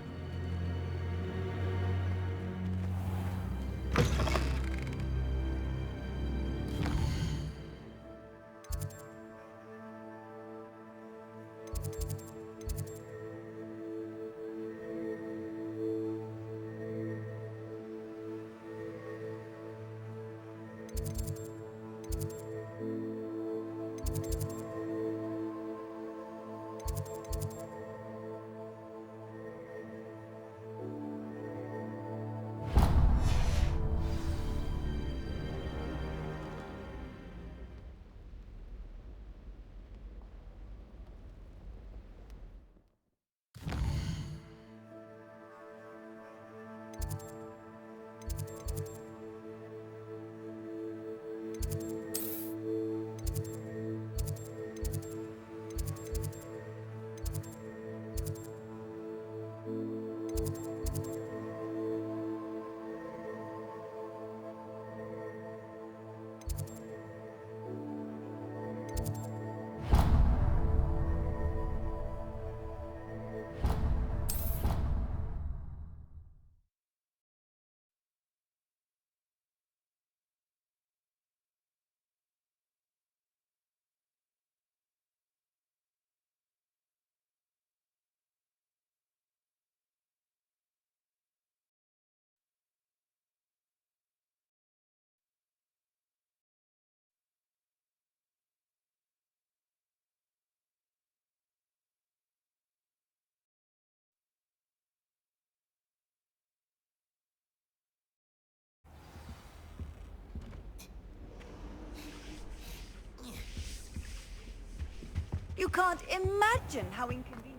You can't imagine how inconvenient.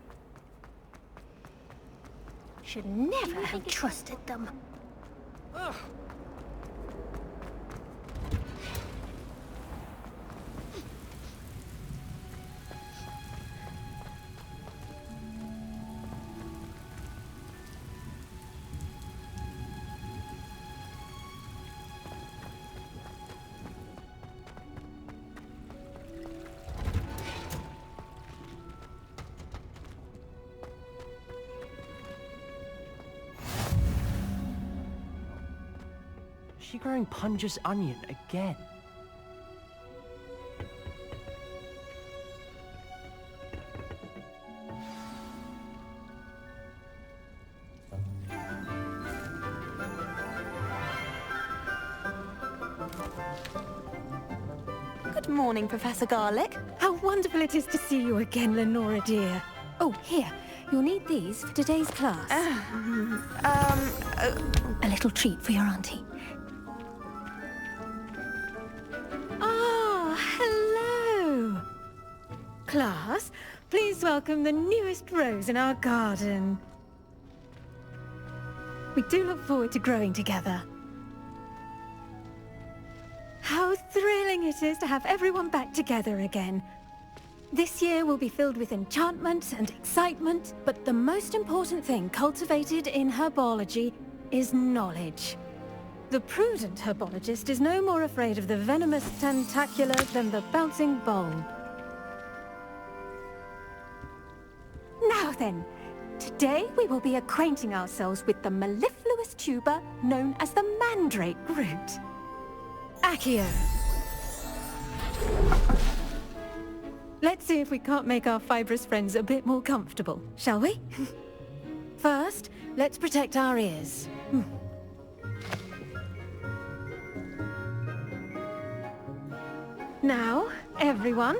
Should never have trusted them. Ugh. Is she growing Punja's onion again? Good morning, Professor Garlick. How wonderful it is to see you again, Lenora dear. Oh, here. You'll need these for today's class. A little treat for your auntie. Ah, hello. Class, please welcome the newest rose in our garden. We do look forward to growing together. How thrilling it is to have everyone back together again. This year will be filled with enchantment and excitement, but the most important thing cultivated in herbology is knowledge. The prudent herbologist is no more afraid of the venomous tentacula than the bouncing bulb. Now then, today we will be acquainting ourselves with the mellifluous tuber known as the mandrake root. Accio. Let's see if we can't make our fibrous friends a bit more comfortable, shall we? First, let's protect our ears. Now, everyone,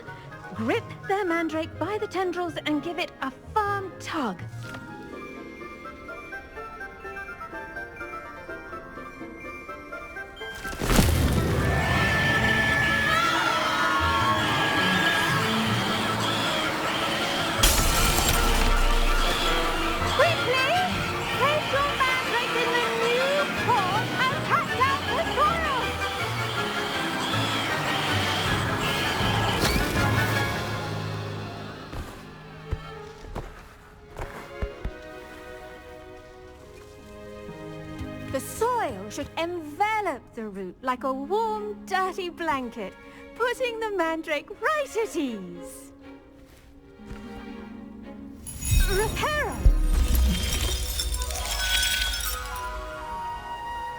grip their mandrake by the tendrils and give it a firm tug. The soil should envelop the root like a warm, dirty blanket, putting the mandrake right at ease. Reparo!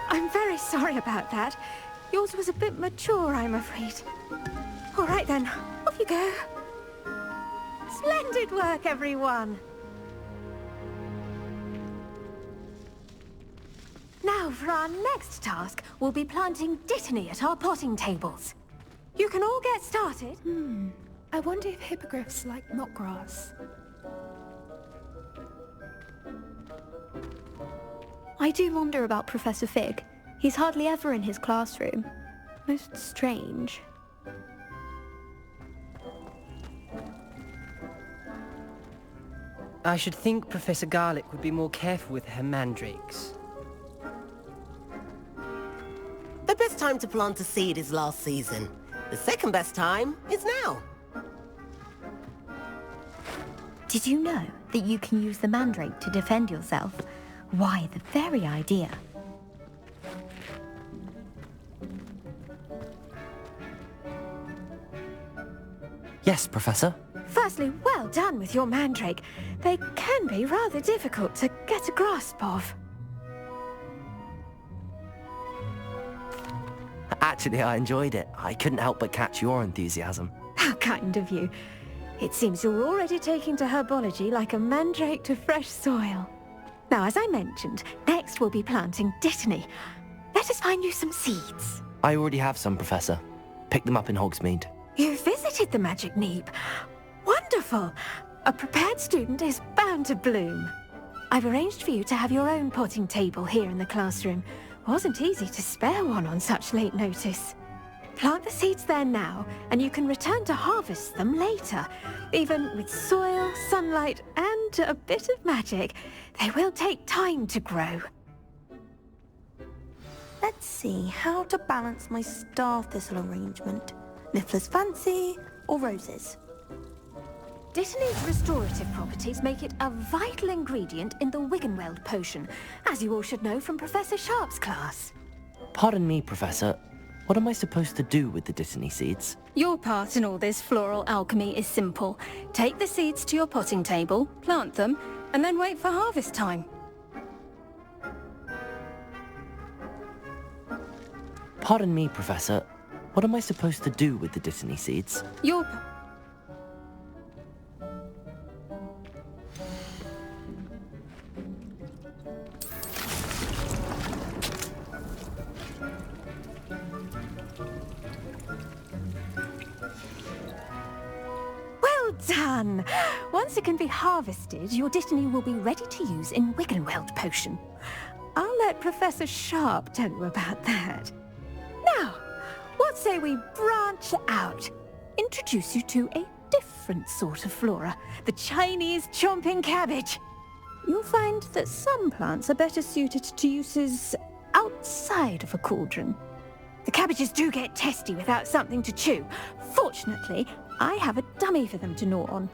I'm very sorry about that. Yours was a bit mature, I'm afraid. All right then, off you go. Splendid work, everyone! Now, for our next task, we'll be planting dittany at our potting tables. You can all get started. I wonder if hippogriffs like knotgrass. I do wonder about Professor Fig. He's hardly ever in his classroom. Most strange. I should think Professor Garlick would be more careful with her mandrakes. The best time to plant a seed is last season. The second best time is now. Did you know that you can use the mandrake to defend yourself? Why, the very idea. Yes, Professor. Firstly, well done with your mandrake. They can be rather difficult to get a grasp of. Actually, I enjoyed it. I couldn't help but catch your enthusiasm. How kind of you. It seems you're already taking to herbology like a mandrake to fresh soil. Now, as I mentioned, next we'll be planting Dittany. Let us find you some seeds. I already have some, Professor. Picked them up in Hogsmeade. You visited the Magic Neep. Wonderful! A prepared student is bound to bloom. I've arranged for you to have your own potting table here in the classroom. Wasn't easy to spare one on such late notice. Plant the seeds there now, and you can return to harvest them later. Even with soil, sunlight, and a bit of magic, they will take time to grow. Let's see how to balance my star thistle arrangement. Niffler's fancy or roses? Dittany's restorative properties make it a vital ingredient in the Wiggenweld potion, as you all should know from Professor Sharp's class. Pardon me, Professor. What am I supposed to do with the Dittany seeds? Your part in all this floral alchemy is simple. Take the seeds to your potting table, plant them, and then wait for harvest time. Pardon me, Professor. What am I supposed to do with the Dittany seeds? Your Well done! Once it can be harvested, your Dittany will be ready to use in Wiggenweld potion. I'll let Professor Sharp tell you about that. Now, what say we branch out? Introduce you to a different sort of flora, the Chinese chomping cabbage. You'll find that some plants are better suited to uses outside of a cauldron. The cabbages do get testy without something to chew. Fortunately, I have a dummy for them to gnaw on.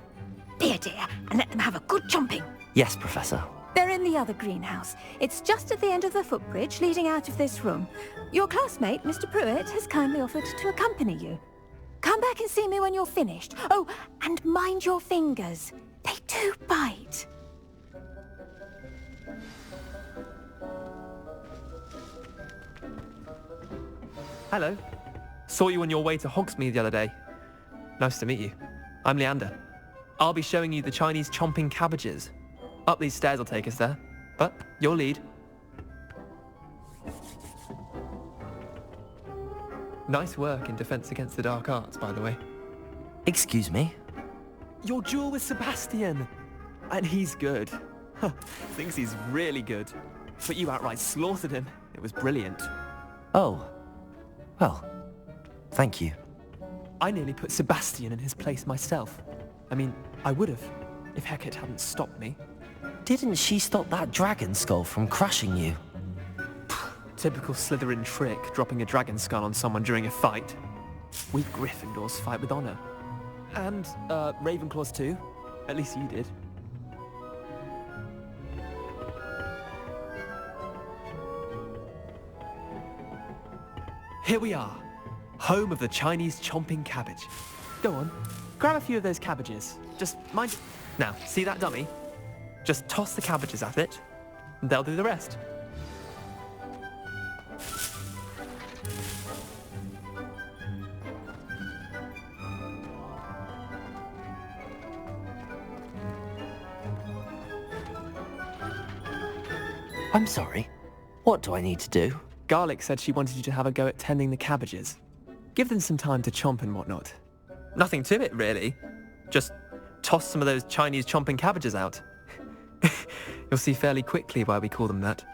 Be a dear and let them have a good chomping. Yes, Professor. They're in the other greenhouse. It's just at the end of the footbridge leading out of this room. Your classmate, Mr. Pruitt, has kindly offered to accompany you. Come back and see me when you're finished. Oh, and mind your fingers. They do bite. Hello. Saw you on your way to Hogsmeade the other day. Nice to meet you. I'm Leander. I'll be showing you the Chinese chomping cabbages. Up these stairs will take us there, but your lead. Nice work in Defense Against the Dark Arts, by the way. Excuse me? Your duel with Sebastian! And he's good. Thinks he's really good. But you outright slaughtered him. It was brilliant. Oh. Well, thank you. I nearly put Sebastian in his place myself. I mean, I would have, if Hecate hadn't stopped me. Didn't she stop that dragon skull from crushing you? Typical Slytherin trick, dropping a dragon skull on someone during a fight. We Gryffindors fight with honor. And, Ravenclaws too. At least you did. Here we are, home of the Chinese chomping cabbage. Go on, grab a few of those cabbages. Just mind... Now, see that dummy? Just toss the cabbages at it, and they'll do the rest. I'm sorry. What do I need to do? Garlic said she wanted you to have a go at tending the cabbages. Give them some time to chomp and whatnot. Nothing to it, really. Just toss some of those Chinese chomping cabbages out. You'll see fairly quickly why we call them that.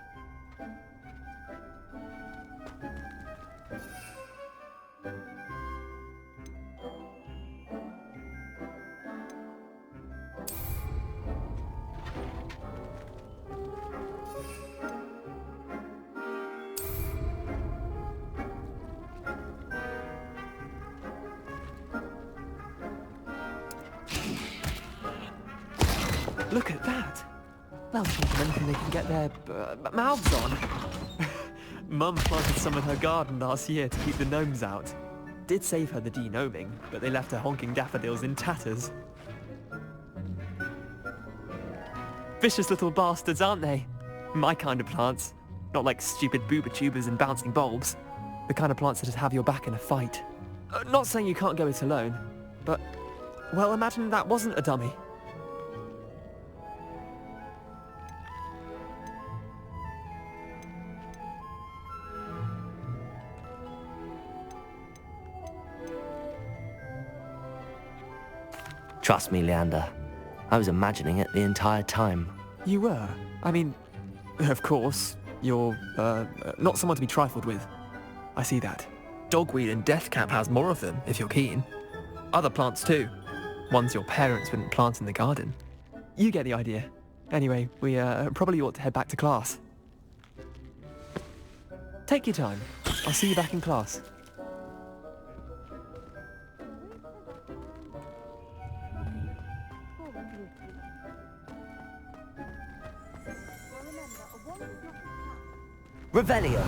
Look at that! They'll think of anything they can get their mouths on. Mum planted some in her garden last year to keep the gnomes out. Did save her the de-gnoming, but they left her honking daffodils in tatters. Vicious little bastards, aren't they? My kind of plants. Not like stupid booba tubers and bouncing bulbs. The kind of plants that'd have your back in a fight. Not saying you can't go it alone, but, well, imagine that wasn't a dummy. Trust me, Leander. I was imagining it the entire time. You were? I mean, of course, you're, not someone to be trifled with. I see that. Dogweed and deathcap has more of them, if you're keen. Other plants too. Ones your parents wouldn't plant in the garden. You get the idea. Anyway, we, probably ought to head back to class. Take your time. I'll see you back in class. Revelio.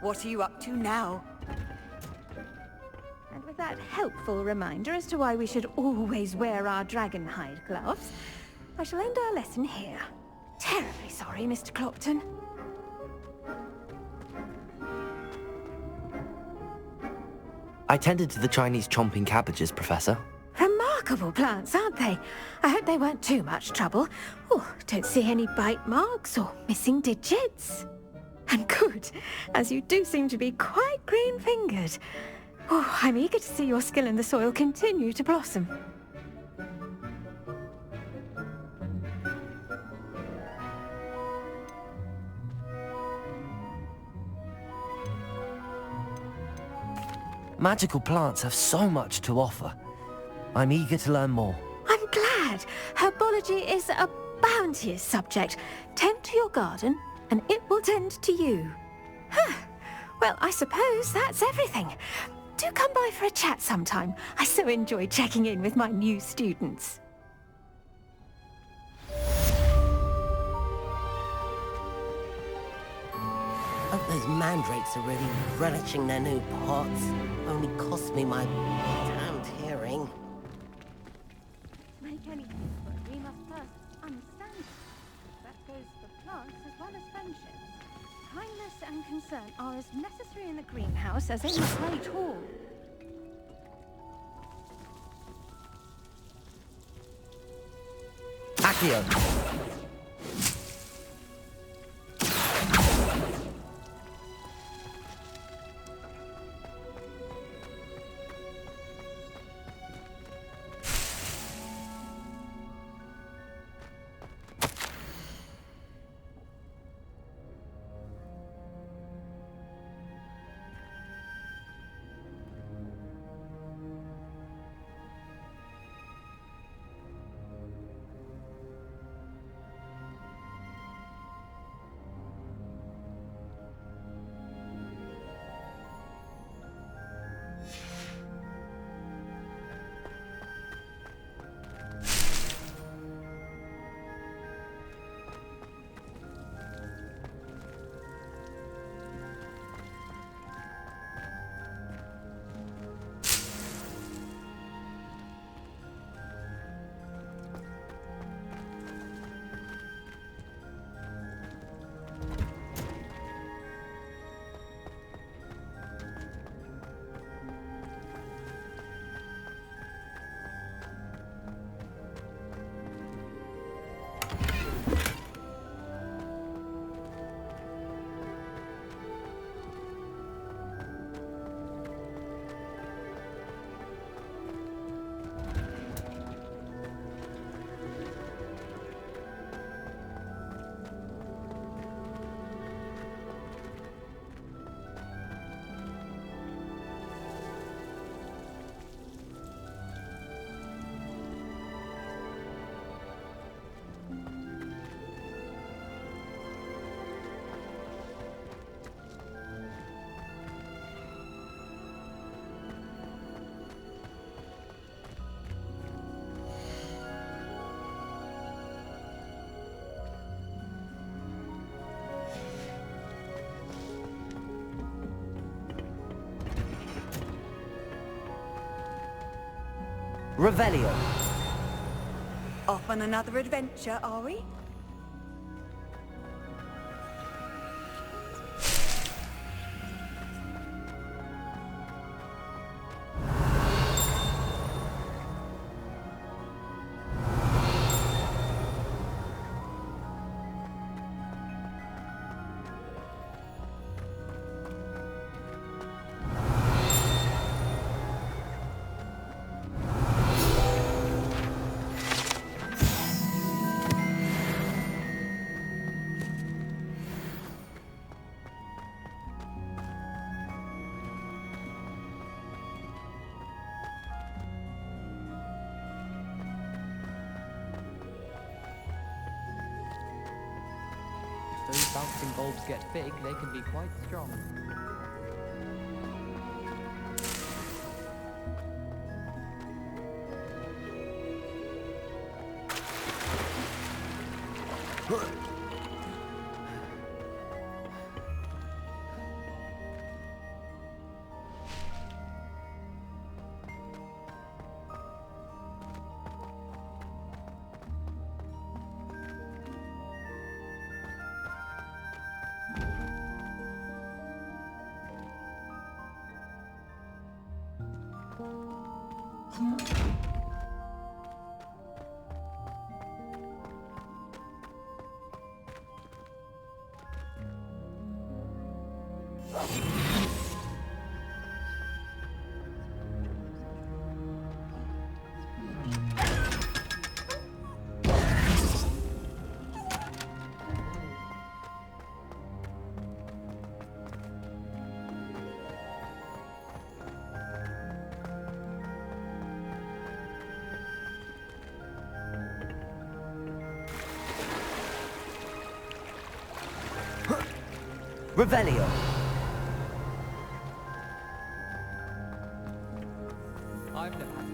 What are you up to now? And with that helpful reminder as to why we should always wear our dragon hide gloves, I shall end our lesson here. Terribly sorry, Mr. Clopton. I tended to the Chinese chomping cabbages, Professor. Remarkable plants, aren't they? I hope they weren't too much trouble. Oh, don't see any bite marks or missing digits. And good, as you do seem to be quite green-fingered. Oh, I'm eager to see your skill in the soil continue to blossom. Magical plants have so much to offer. I'm eager to learn more. I'm glad. Herbology is a bounteous subject. Tend to your garden, and it will tend to you. Huh. Well, I suppose that's everything. Do come by for a chat sometime. I so enjoy checking in with my new students. Hope those mandrakes are really relishing their new pots. Only cost me my damned hearing. To make any difference, we must first understand it. That goes for plants as well as friendships. Kindness and concern are as necessary in the greenhouse as in the great hall. Accio. Revelio. Off on another adventure, are we? If those bouncing bulbs get big, they can be quite strong. Revelio. I've never had it.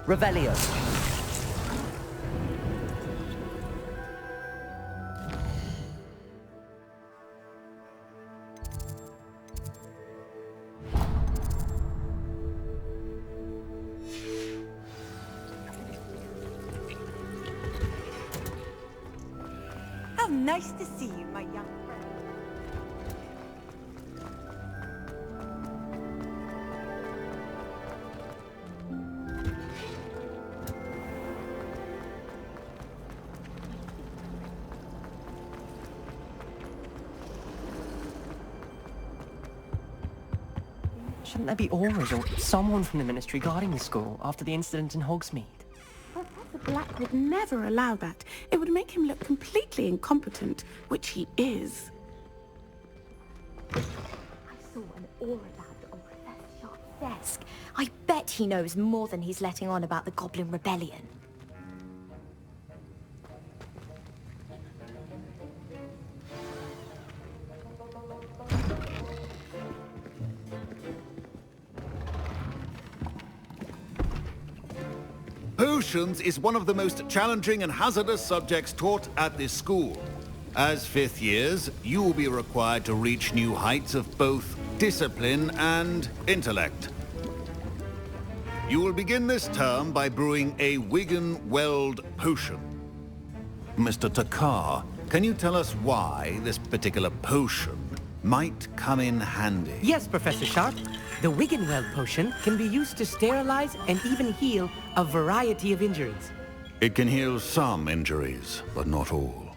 Revelio. How nice to see you, my young friend. Shouldn't there be auras or someone from the Ministry guarding the school after the incident in Hogsmeade? Professor Black would never allow that. It would make him look completely incompetent, which he is. I saw an aura badge on Professor Sharp's desk. I bet he knows more than he's letting on about the Goblin Rebellion. Potions is one of the most challenging and hazardous subjects taught at this school. As fifth years, you will be required to reach new heights of both discipline and intellect. You will begin this term by brewing a Wigan-Weld potion. Mr. Takar, can you tell us why this particular potion might come in handy? Yes, Professor Sharp. The Wiggenweld potion can be used to sterilize and even heal a variety of injuries. It can heal some injuries, but not all.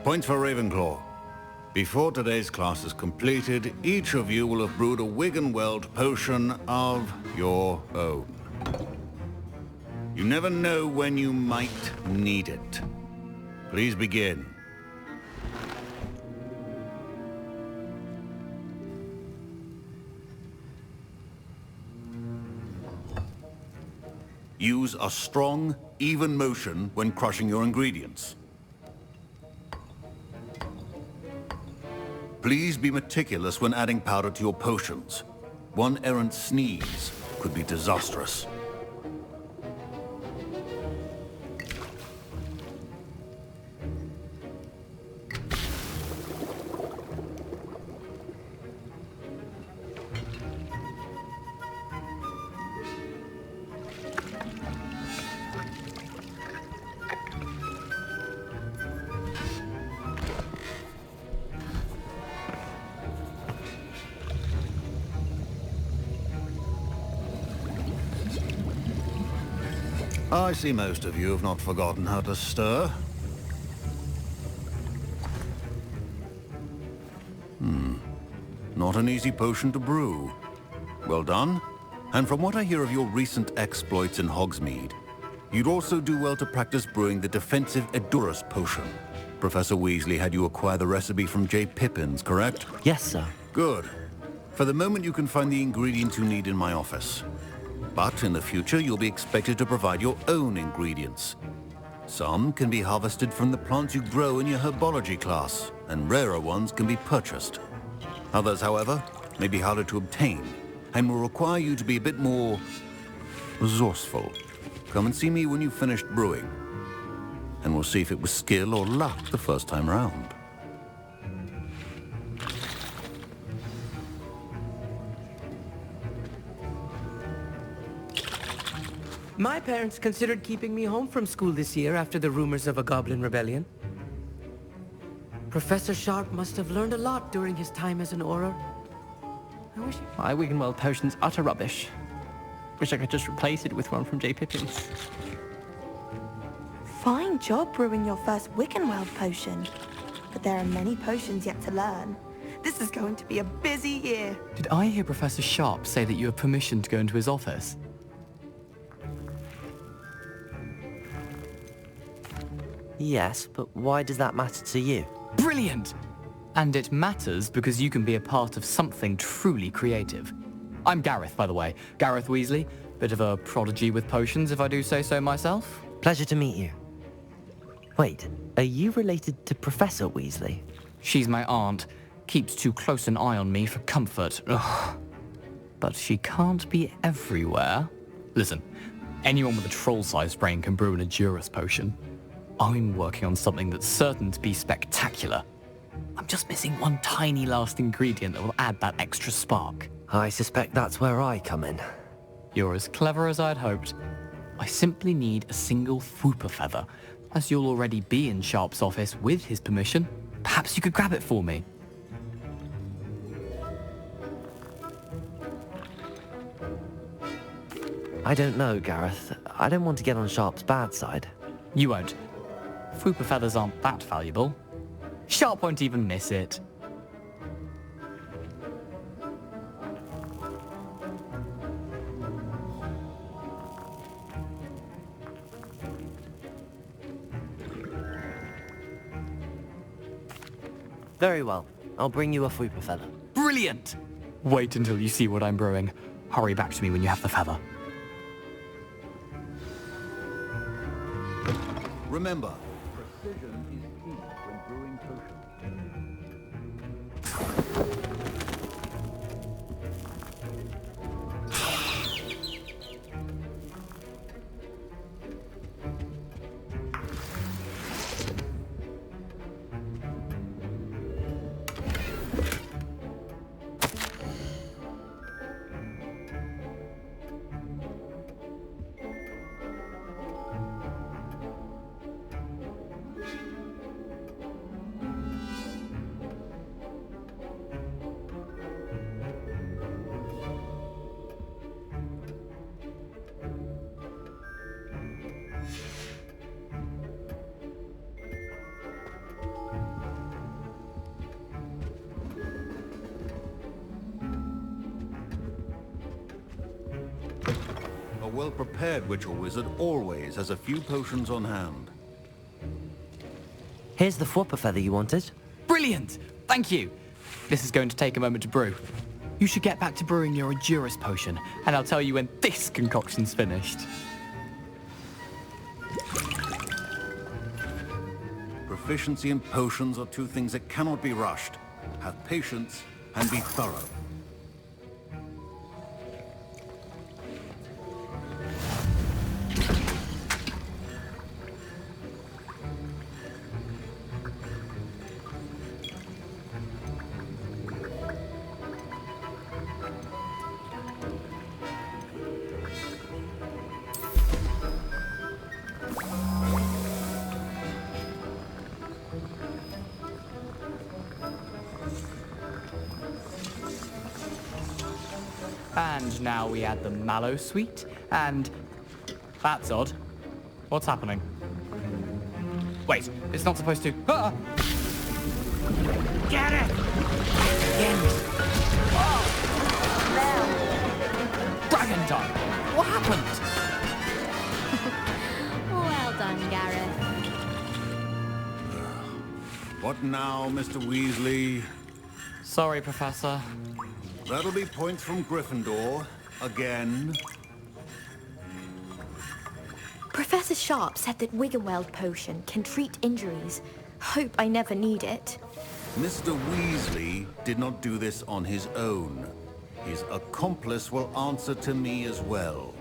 Point for Ravenclaw. Before today's class is completed, each of you will have brewed a Wiggenweld potion of your own. You never know when you might need it. Please begin. Use a strong, even motion when crushing your ingredients. Please be meticulous when adding powder to your potions. One errant sneeze could be disastrous. I see most of you have not forgotten how to stir. Not an easy potion to brew. Well done. And from what I hear of your recent exploits in Hogsmeade, you'd also do well to practice brewing the defensive Edurus potion. Professor Weasley had you acquire the recipe from J. Pippins, correct? Yes, sir. Good. For the moment, you can find the ingredients you need in my office. But in the future, you'll be expected to provide your own ingredients. Some can be harvested from the plants you grow in your herbology class, and rarer ones can be purchased. Others, however, may be harder to obtain, and will require you to be a bit more resourceful. Come and see me when you've finished brewing, and we'll see if it was skill or luck the first time round. My parents considered keeping me home from school this year after the rumors of a goblin rebellion. Professor Sharp must have learned a lot during his time as an Auror. My Wiggenweld potion's utter rubbish. Wish I could just replace it with one from J. Pippins. Fine job brewing your first Wiggenweld potion. But there are many potions yet to learn. This is going to be a busy year. Did I hear Professor Sharp say that you have permission to go into his office? Yes, but why does that matter to you? Brilliant! And it matters because you can be a part of something truly creative. I'm Gareth, by the way. Gareth Weasley. Bit of a prodigy with potions, if I do say so myself. Pleasure to meet you. Wait, are you related to Professor Weasley? She's my aunt. Keeps too close an eye on me for comfort. Ugh. But she can't be everywhere. Listen, anyone with a troll-sized brain can brew an Edurus potion. I'm working on something that's certain to be spectacular. I'm just missing one tiny last ingredient that will add that extra spark. I suspect that's where I come in. You're as clever as I'd hoped. I simply need a single Fwooper feather. As you'll already be in Sharp's office with his permission, perhaps you could grab it for me. I don't know, Gareth. I don't want to get on Sharp's bad side. You won't. Fwooper feathers aren't that valuable. Sharp won't even miss it. Very well. I'll bring you a Fwooper feather. Brilliant! Wait until you see what I'm brewing. Hurry back to me when you have the feather. Remember, precision is key when brewing potions. A well-prepared witch or wizard always has a few potions on hand. Here's the Fwooper feather you wanted. Brilliant! Thank you! This is going to take a moment to brew. You should get back to brewing your Edurus potion, and I'll tell you when this concoction's finished. proficiency in potions are two things that cannot be rushed. Have patience and be thorough. And now we add the mallow sweet, and... That's odd. What's happening? Wait, it's not supposed to... Ah! Get it! Again. Dragon tongue! What happened? Well done, Gareth. What now, Mr. Weasley? Sorry, Professor. That'll be points from Gryffindor. Again. Professor Sharp said that Wiggenweld potion can treat injuries. Hope I never need it. Mr. Weasley did not do this on his own. His accomplice will answer to me as well.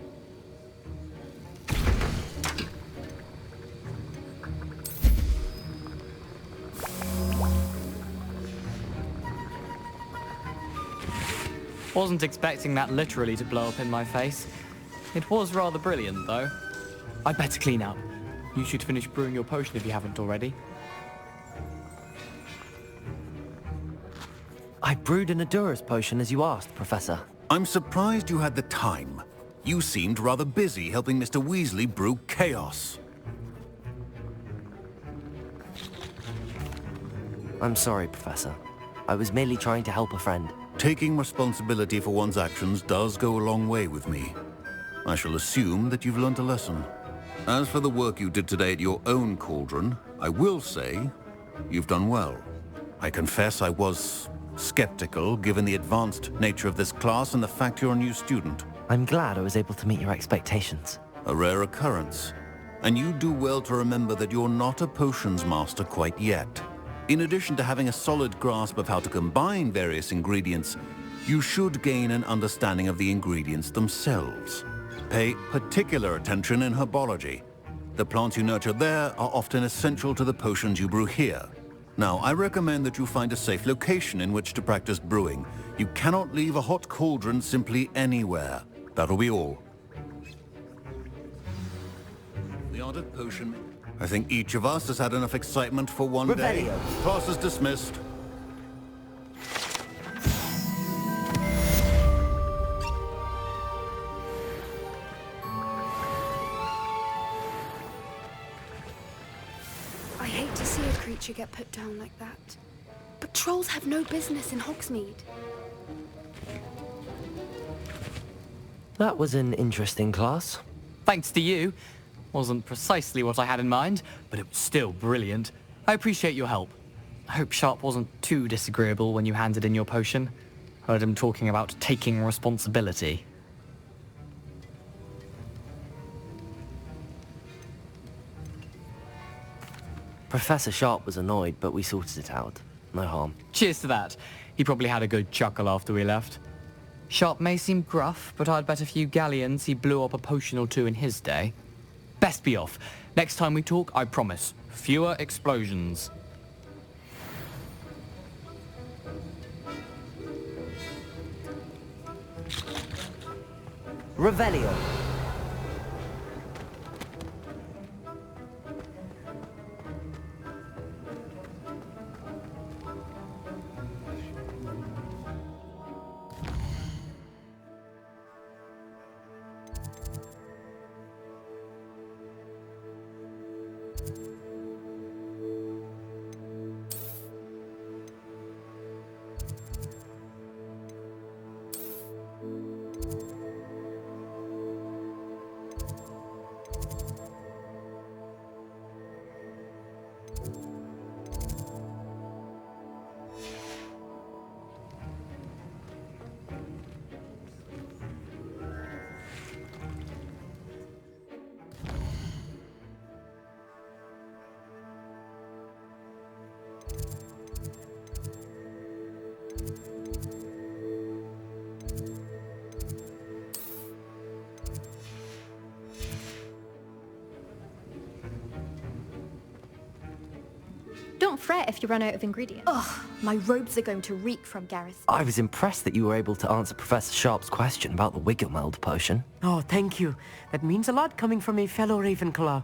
Wasn't expecting that literally to blow up in my face. It was rather brilliant, though. I'd better clean up. You should finish brewing your potion if you haven't already. I brewed an Adura's potion as you asked, Professor. I'm surprised you had the time. You seemed rather busy helping Mr. Weasley brew chaos. I'm sorry, Professor. I was merely trying to help a friend. Taking responsibility for one's actions does go a long way with me. I shall assume that you've learnt a lesson. As for the work you did today at your own cauldron, I will say you've done well. I confess I was skeptical given the advanced nature of this class and the fact you're a new student. I'm glad I was able to meet your expectations. A rare occurrence. And you do well to remember that you're not a potions master quite yet. In addition to having a solid grasp of how to combine various ingredients, you should gain an understanding of the ingredients themselves. Pay particular attention in herbology. The plants you nurture there are often essential to the potions you brew here. Now, I recommend that you find a safe location in which to practice brewing. You cannot leave a hot cauldron simply anywhere. That'll be all. The art of potion. I think each of us has had enough excitement for one day. Class is dismissed. I hate to see a creature get put down like that. But trolls have no business in Hogsmeade. That was an interesting class. Thanks to you. Wasn't precisely what I had in mind, but it was still brilliant. I appreciate your help. I hope Sharp wasn't too disagreeable when you handed in your potion. Heard him talking about taking responsibility. Professor Sharp was annoyed, but we sorted it out. No harm. Cheers to that. He probably had a good chuckle after we left. Sharp may seem gruff, but I'd bet a few galleons he blew up a potion or two in his day. Best be off. Next time we talk, I promise, fewer explosions. Revelio. forget if you run out of ingredients. Ugh, my robes are going to reek from Gareth. I was impressed that you were able to answer Professor Sharp's question about the Wiggenweld potion. Oh, thank you. That means a lot coming from a fellow Ravenclaw.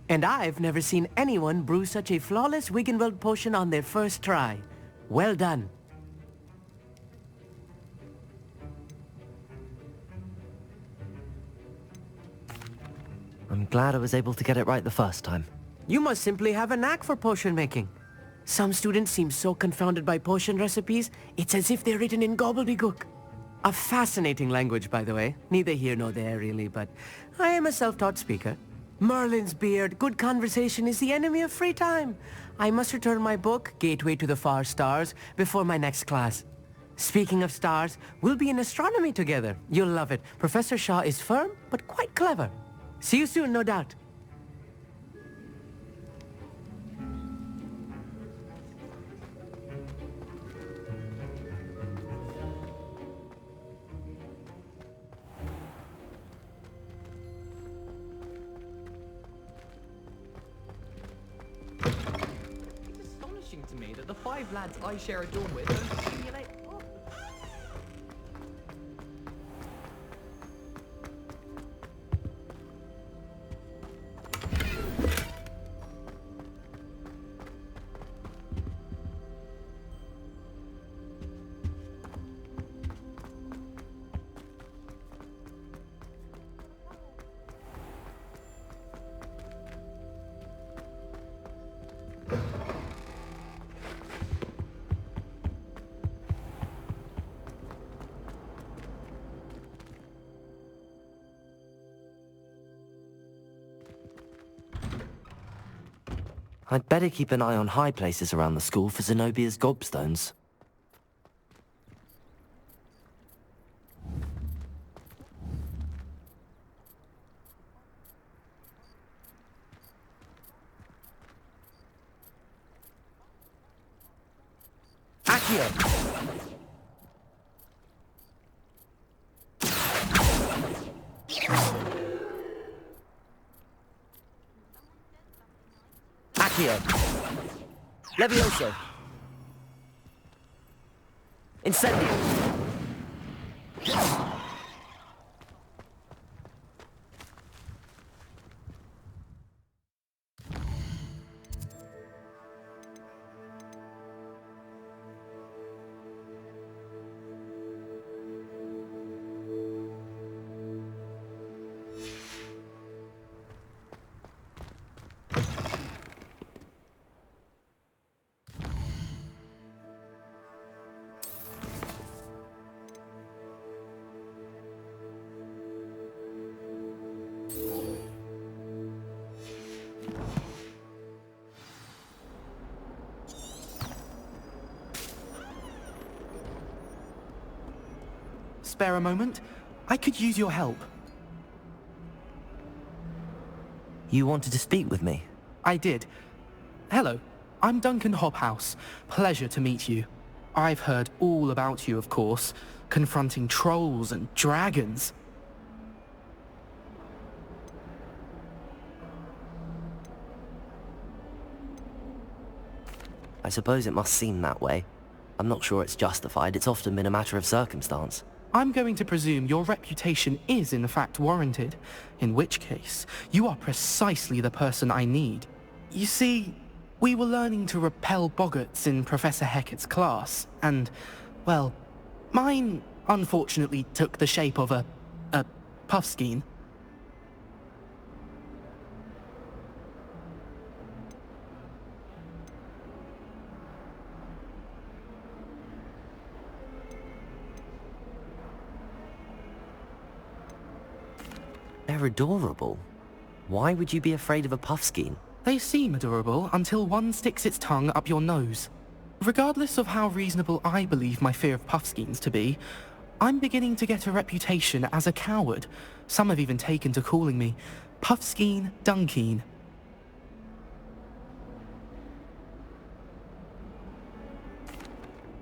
And I've never seen anyone brew such a flawless Wiggenweld potion on their first try. Well done. I'm glad I was able to get it right the first time. You must simply have a knack for potion making. Some students seem so confounded by potion recipes, it's as if they're written in gobbledygook. A fascinating language, by the way. Neither here nor there, really, but I am a self-taught speaker. Merlin's beard, good conversation is the enemy of free time. I must return my book, Gateway to the Far Stars, before my next class. Speaking of stars, we'll be in astronomy together. You'll love it. Professor Shaw is firm, but quite clever. See you soon, no doubt. It's astonishing to me that the 5 lads I share a dorm with don't simulate... I'd better keep an eye on high places around the school for Zenobia's gobstones. Accio! Accio! Levioso! Incendio! Spare a moment? I could use your help. You wanted to speak with me? I did. Hello, I'm Duncan Hobhouse. Pleasure to meet you. I've heard all about you, of course, confronting trolls and dragons. I suppose it must seem that way. I'm not sure it's justified. It's often been a matter of circumstance. I'm going to presume your reputation is in fact warranted, in which case, you are precisely the person I need. You see, we were learning to repel boggarts in Professor Hecat's class, and, well, mine unfortunately took the shape of a puffskein. They're adorable. Why would you be afraid of a puffskein? They seem adorable until one sticks its tongue up your nose. Regardless of how reasonable I believe my fear of puffskeins to be, I'm beginning to get a reputation as a coward. Some have even taken to calling me Puffskein Dunkeen.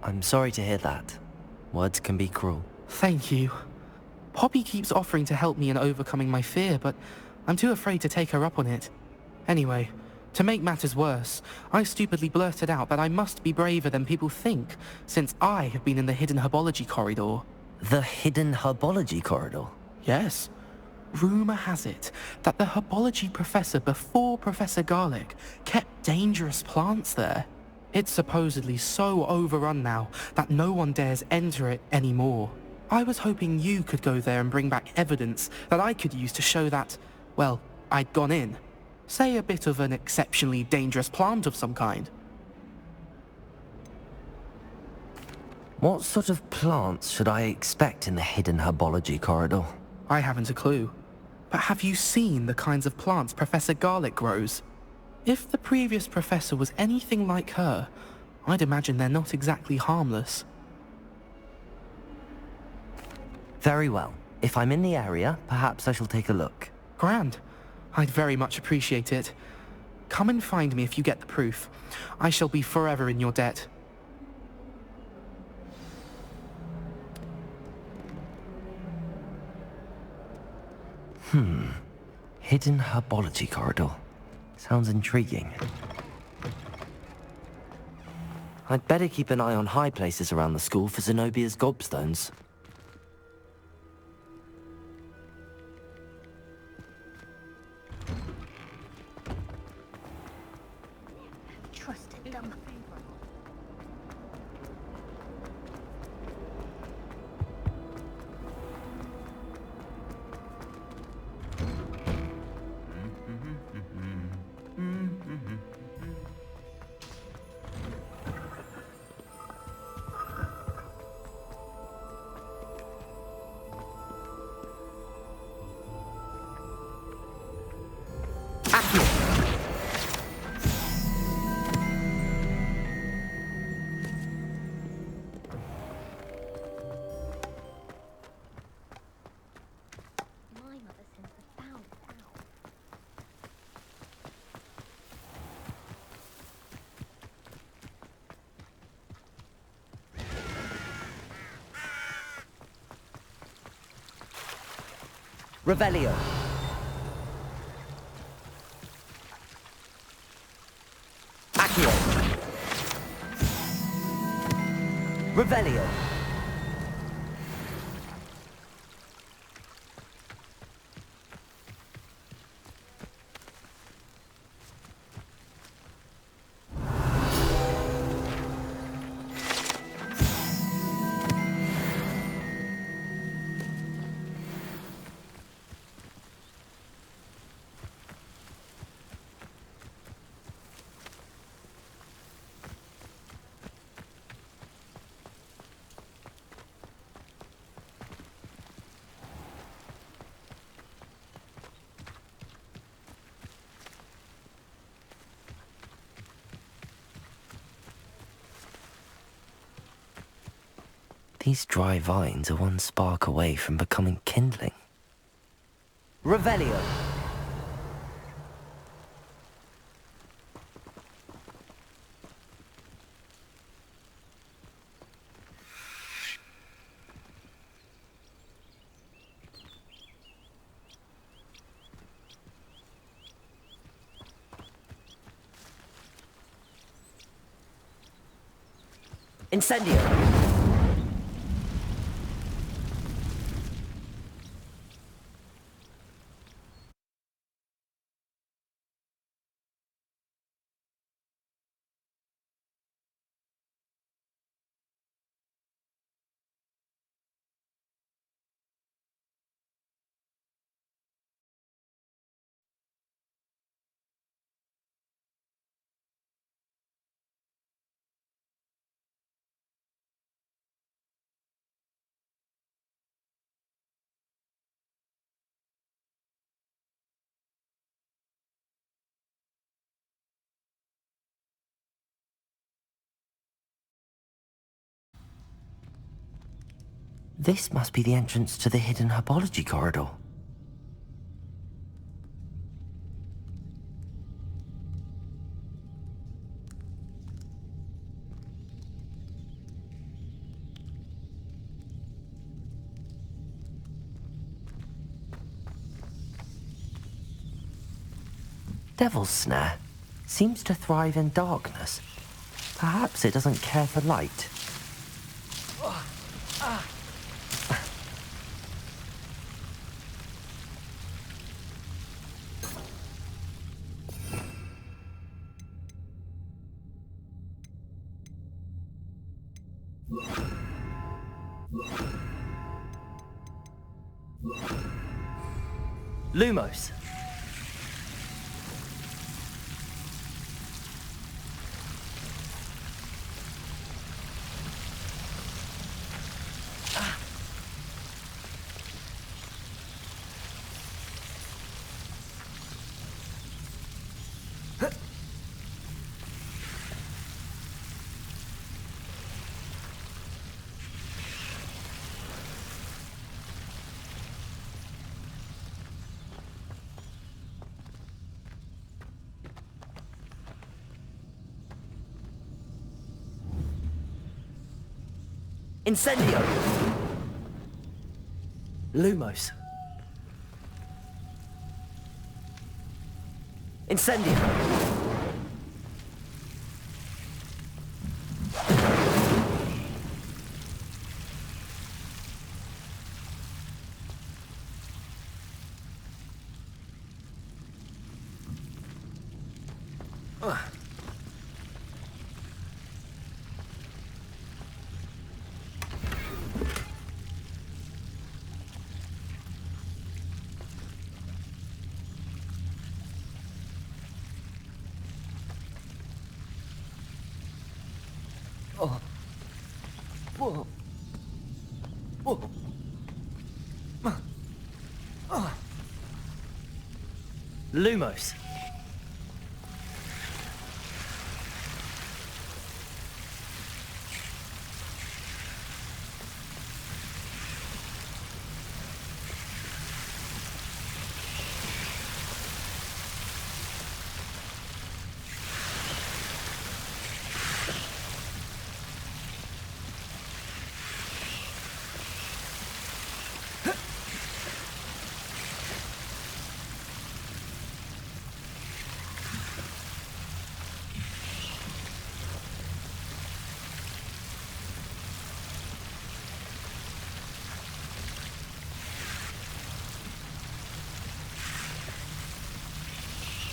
I'm sorry to hear that. Words can be cruel. Thank you. Poppy keeps offering to help me in overcoming my fear, but I'm too afraid to take her up on it. Anyway, To make matters worse, I stupidly blurted out that I must be braver than people think, since I have been in the hidden herbology corridor. The hidden herbology corridor? Yes. Rumour has it that the herbology professor before Professor Garlic kept dangerous plants there. It's supposedly so overrun now that no one dares enter it anymore. I was hoping you could go there and bring back evidence that I could use to show that, well, I'd gone in. Say a bit of an exceptionally dangerous plant of some kind. What sort of plants should I expect in the hidden herbology corridor? I haven't a clue. But have you seen the kinds of plants Professor Garlic grows? If the previous professor was anything like her, I'd imagine they're not exactly harmless. Very well. If I'm in the area, perhaps I shall take a look. Grand. I'd very much appreciate it. Come and find me if you get the proof. I shall be forever in your debt. Hidden herbology corridor. Sounds intriguing. I'd better keep an eye on high places around the school for Zenobia's gobstones. Trusted them. Revelio. Accio. Revelio. These dry vines are one spark away from becoming kindling. Revelio. Incendio. This must be the entrance to the hidden herbology corridor. Devil's Snare. seems to thrive in darkness. Perhaps it doesn't care for light. Lumos. Incendio! Lumos. Incendio! Oh. Whoa. Whoa. Lumos.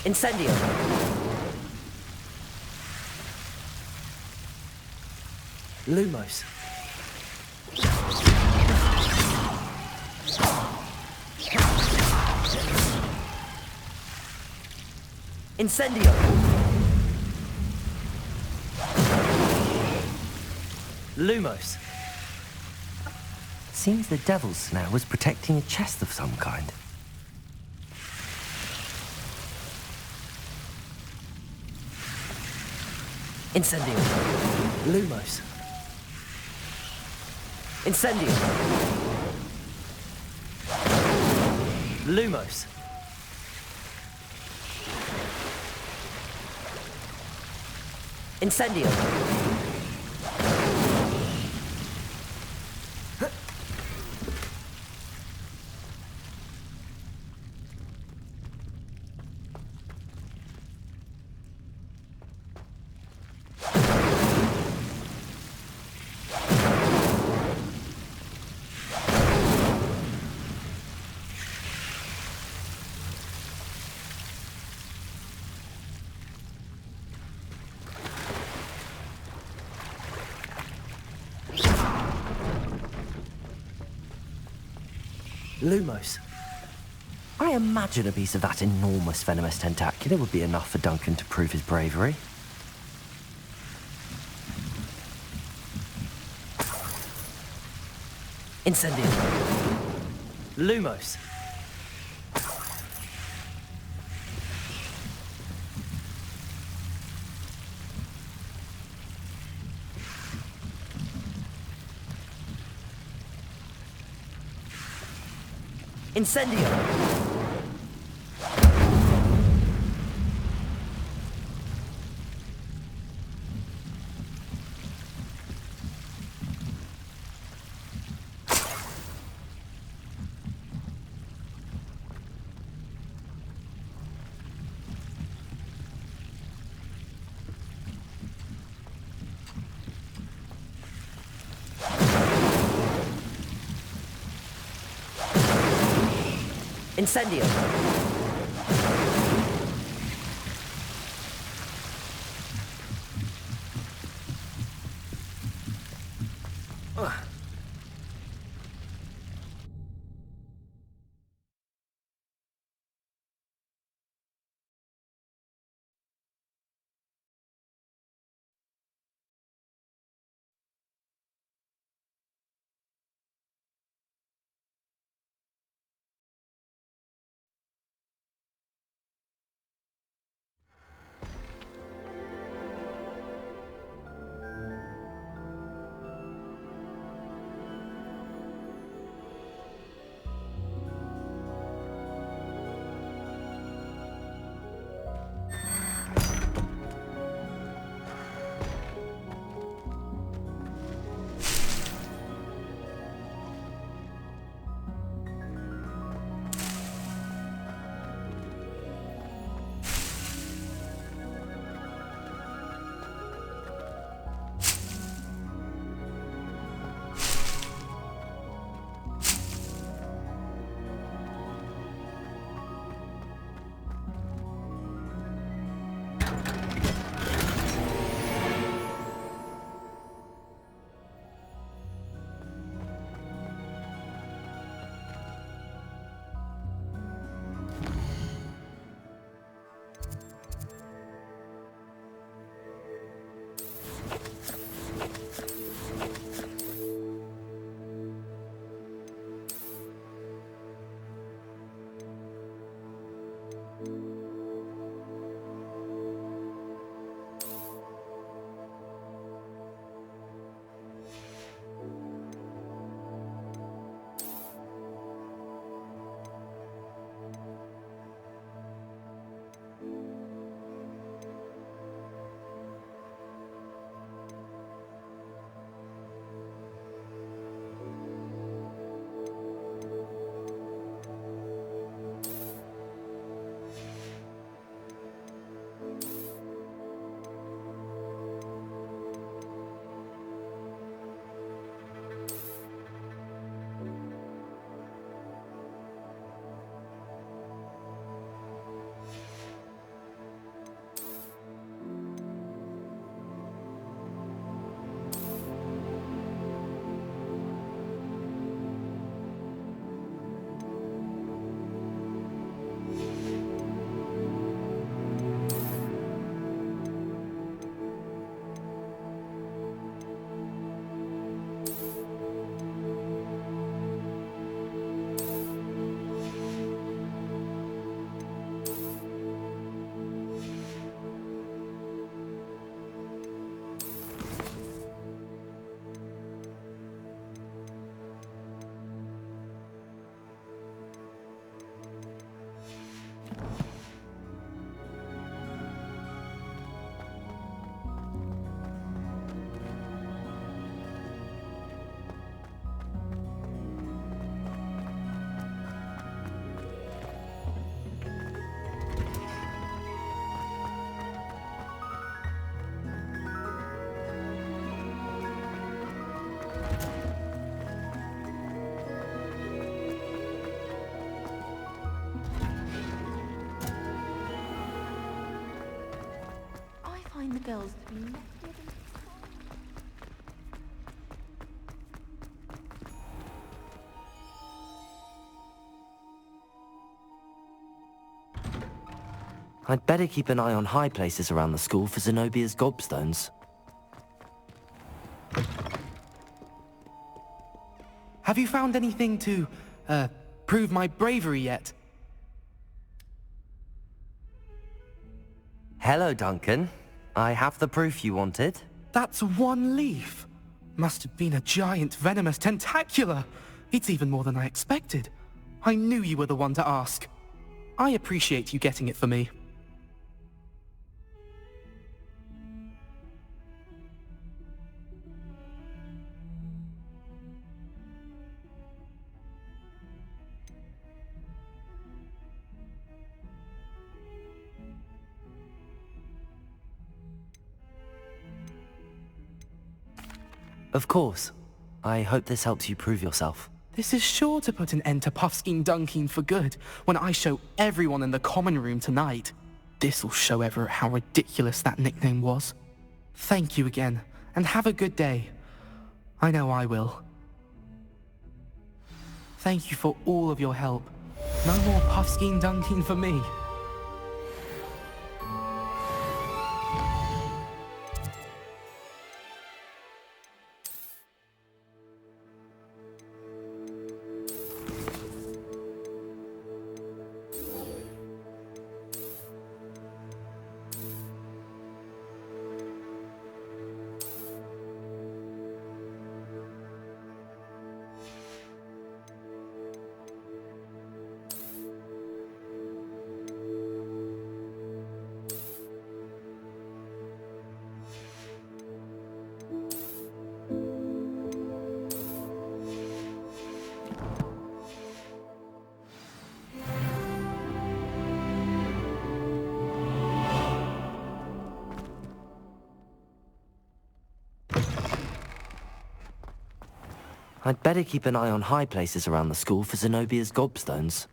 Incendio! Lumos. Incendio! Lumos. Seems the devil's snare was protecting a chest of some kind. Incendio. Lumos. Incendio. Lumos. Incendio. Lumos. I imagine a piece of that enormous venomous tentacula would be enough for Duncan to prove his bravery. Incendio. Lumos. Incendio! Incendio! find the girls to be naked and... I'd better keep an eye on high places around the school for Zenobia's gobstones. Have you found anything to, prove my bravery yet? Hello, Duncan. I have the proof you wanted. That's one leaf. Must have been a giant venomous tentacula. It's even more than I expected. I knew you were the one to ask. I appreciate you getting it for me. Of course. I hope this helps you prove yourself. This is sure to put an end to Puffskein Dunkeen for good when I show everyone in the common room tonight. This'll show Everett how ridiculous that nickname was. Thank you again, and have a good day. I know I will. Thank you for all of your help. No more Puffskein Dunkeen for me. I'd better keep an eye on high places around the school for Zenobia's gobstones.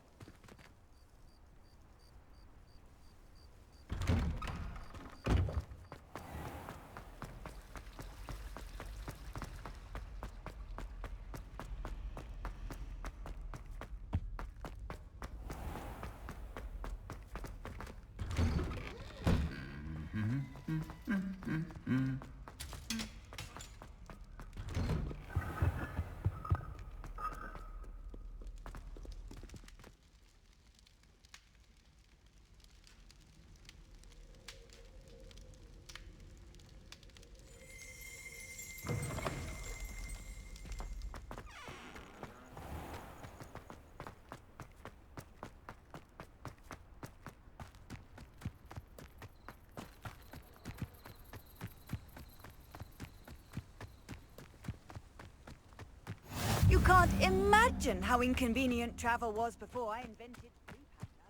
You can't imagine how inconvenient travel was before I invented Blue Panda.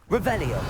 Revelio.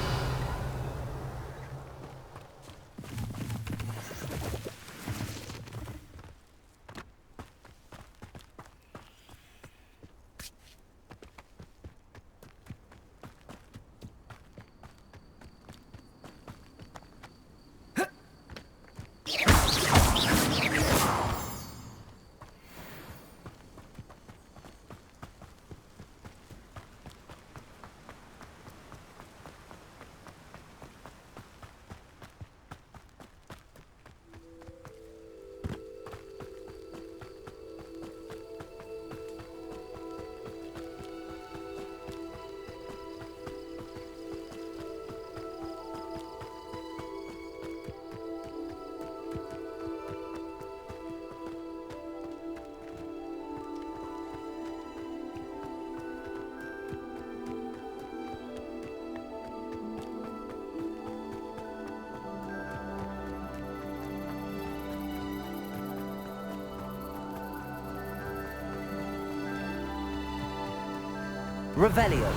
Revelio.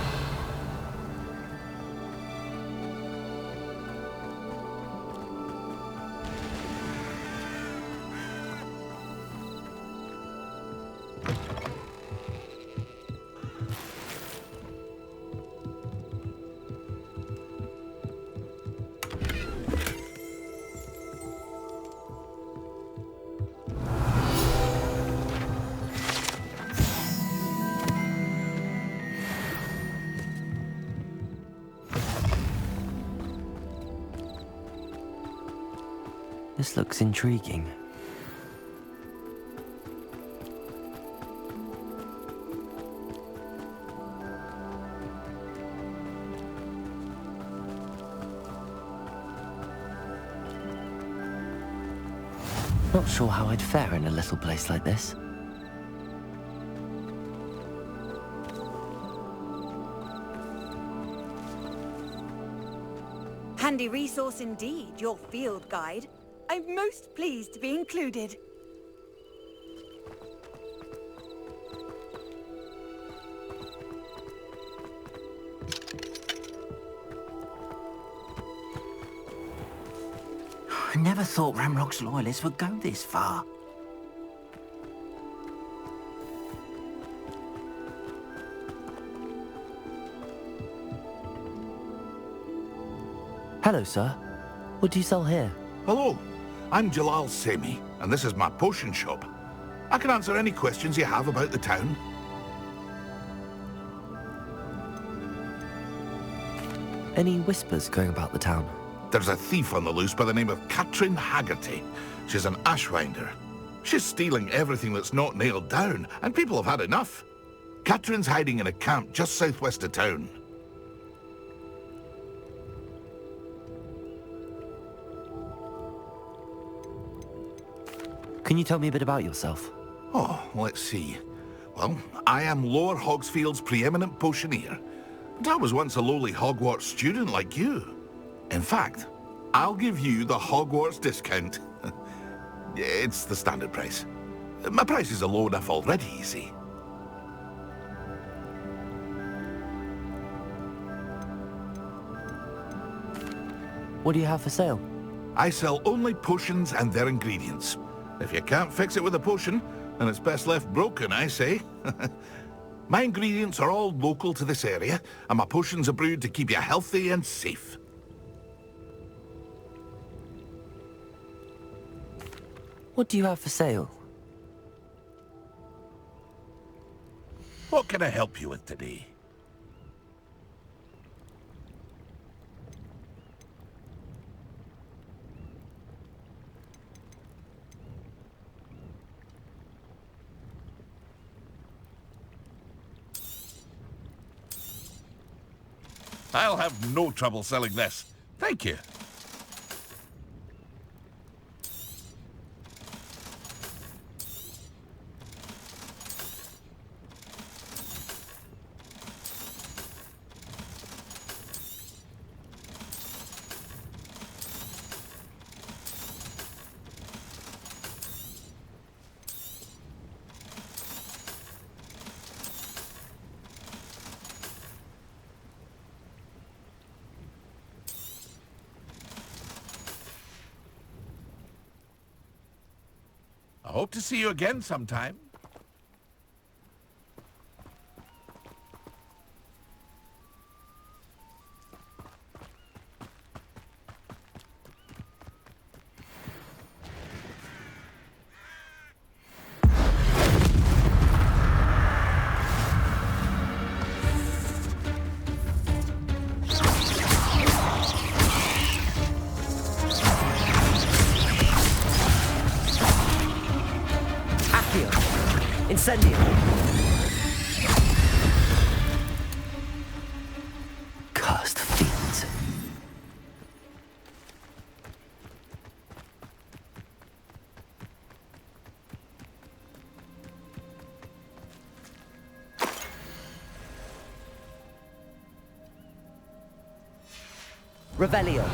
This looks intriguing. Not sure how I'd fare in a little place like this. Handy resource indeed, your field guide. I'm most pleased to be included. I never thought Ramrock's loyalists would go this far. Hello, sir. What do you sell here? Hello, I'm Jalal Semi, and this is my potion shop. I can answer any questions you have about the town. Any whispers going about the town? There's a thief on the loose by the name of Katrin Haggerty. She's an ashwinder. She's stealing everything that's not nailed down, and people have had enough. Katrin's hiding in a camp just southwest of town. Can you tell me a bit about yourself? Oh, let's see. Well, I am Lower Hogsfield's preeminent potioneer. And I was once a lowly Hogwarts student like you. In fact, I'll give you the Hogwarts discount. It's the standard price. My prices are low enough already, you see. What do you have for sale? I sell only potions and their ingredients. If you can't fix it with a potion, then it's best left broken, I say. My ingredients are all local to this area, and my potions are brewed to keep you healthy and safe. What do you have for sale? What can I help you with today? I'll have no trouble selling this. Thank you. I hope to see you again sometime. Incendio! Cursed fiends. Revelio.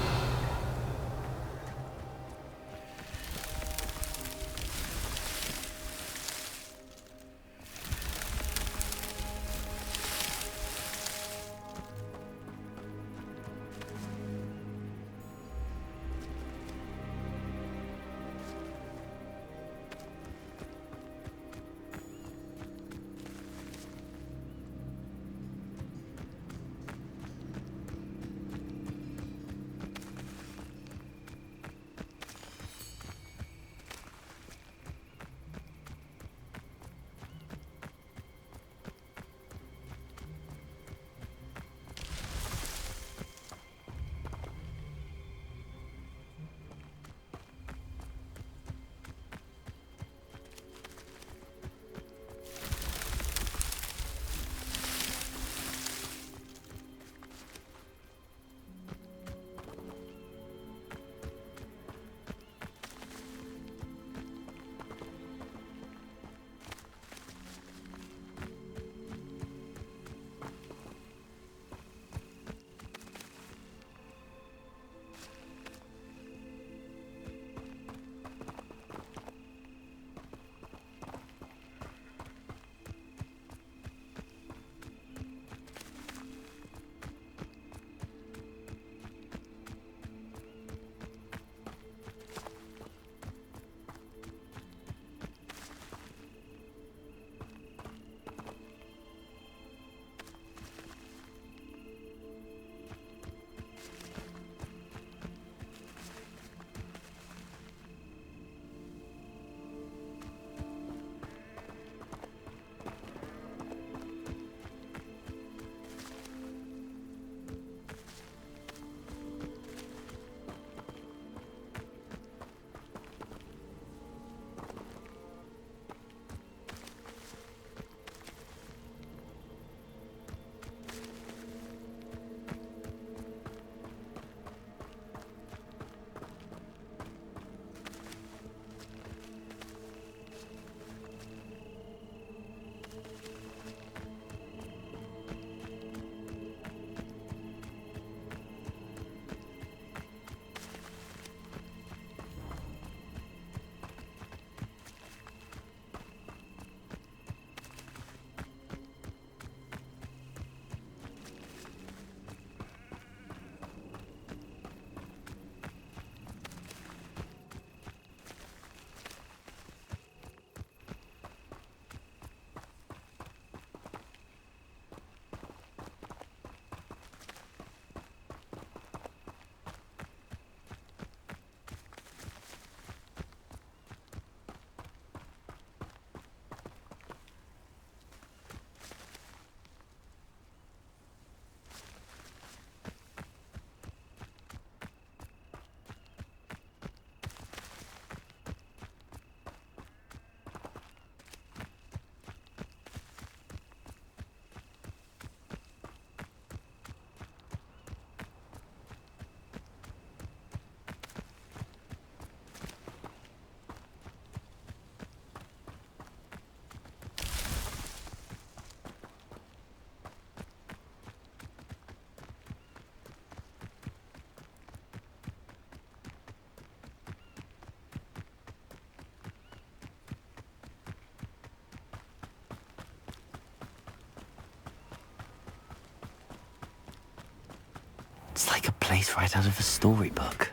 face right out of a storybook.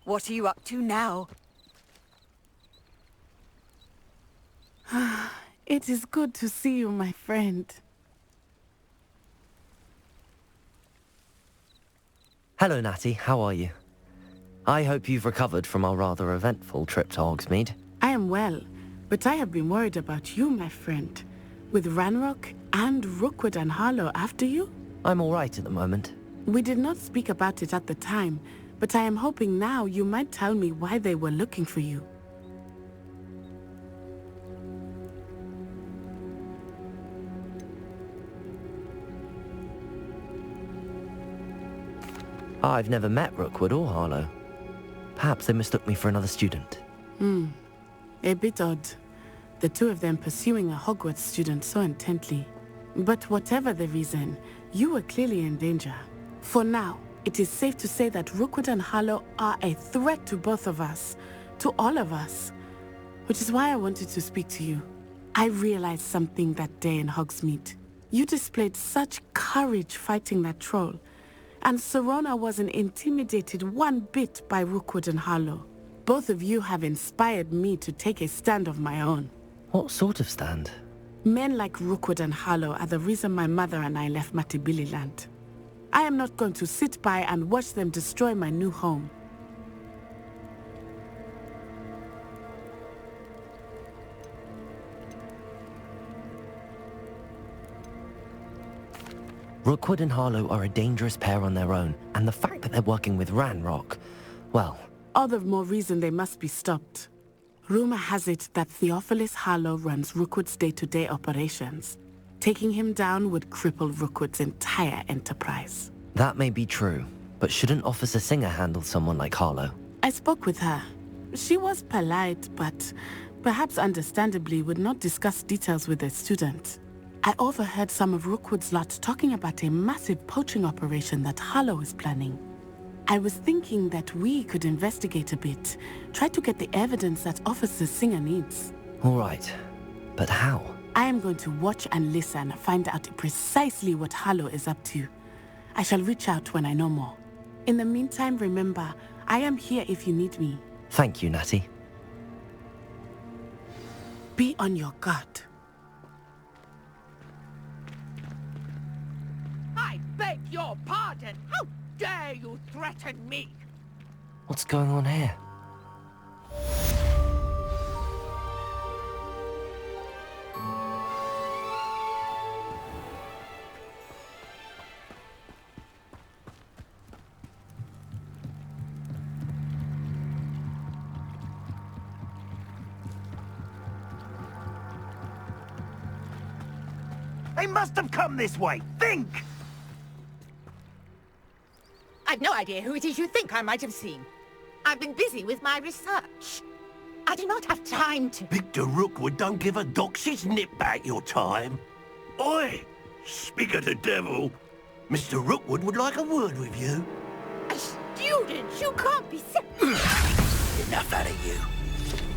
What are you up to now? It is good to see you, my friend. Hello, Natty. How are you? I hope you've recovered from our rather eventful trip to Hogsmeade. I am well, but I have been worried about you, my friend. With Ranrock and Rookwood and Harlow after you? I'm all right at the moment. We did not speak about it at the time, but I am hoping now you might tell me why they were looking for you. I've never met Rookwood or Harlow. Perhaps they mistook me for another student. A bit odd. The two of them pursuing a Hogwarts student so intently. But whatever the reason, you were clearly in danger. For now, it is safe to say that Rookwood and Harlow are a threat to both of us. To all of us. Which is why I wanted to speak to you. I realized something that day in Hogsmeade. You displayed such courage fighting that troll. And Serona wasn't intimidated one bit by Rookwood and Harlow. Both of you have inspired me to take a stand of my own. What sort of stand? Men like Rookwood and Harlow are the reason my mother and I left Matibili land. I am not going to sit by and watch them destroy my new home. Rookwood and Harlow are a dangerous pair on their own, and the fact that they're working with Ranrock, well... All the more reason they must be stopped. Rumor has it that Theophilus Harlow runs Rookwood's day-to-day operations. Taking him down would cripple Rookwood's entire enterprise. That may be true, but shouldn't Officer Singer handle someone like Harlow? I spoke with her. She was polite, but perhaps understandably would not discuss details with a student. I overheard some of Rookwood's lot talking about a massive poaching operation that Harlow is planning. I was thinking that we could investigate a bit, try to get the evidence that Officer Singer needs. All right, but how? I am going to watch and listen, find out precisely what Harlow is up to. I shall reach out when I know more. In the meantime, remember, I am here if you need me. Thank you, Natty. Be on your guard. I beg your pardon! How dare you threaten me? What's going on here? They must have come this way. Think! I've no idea who it is you think I might have seen. I've been busy with my research. I do not have time to... Victor Rookwood don't give a doxy's nip back your time. Oi! Speak of the devil. Mr. Rookwood would like a word with you. A student? You can't be Enough out of you.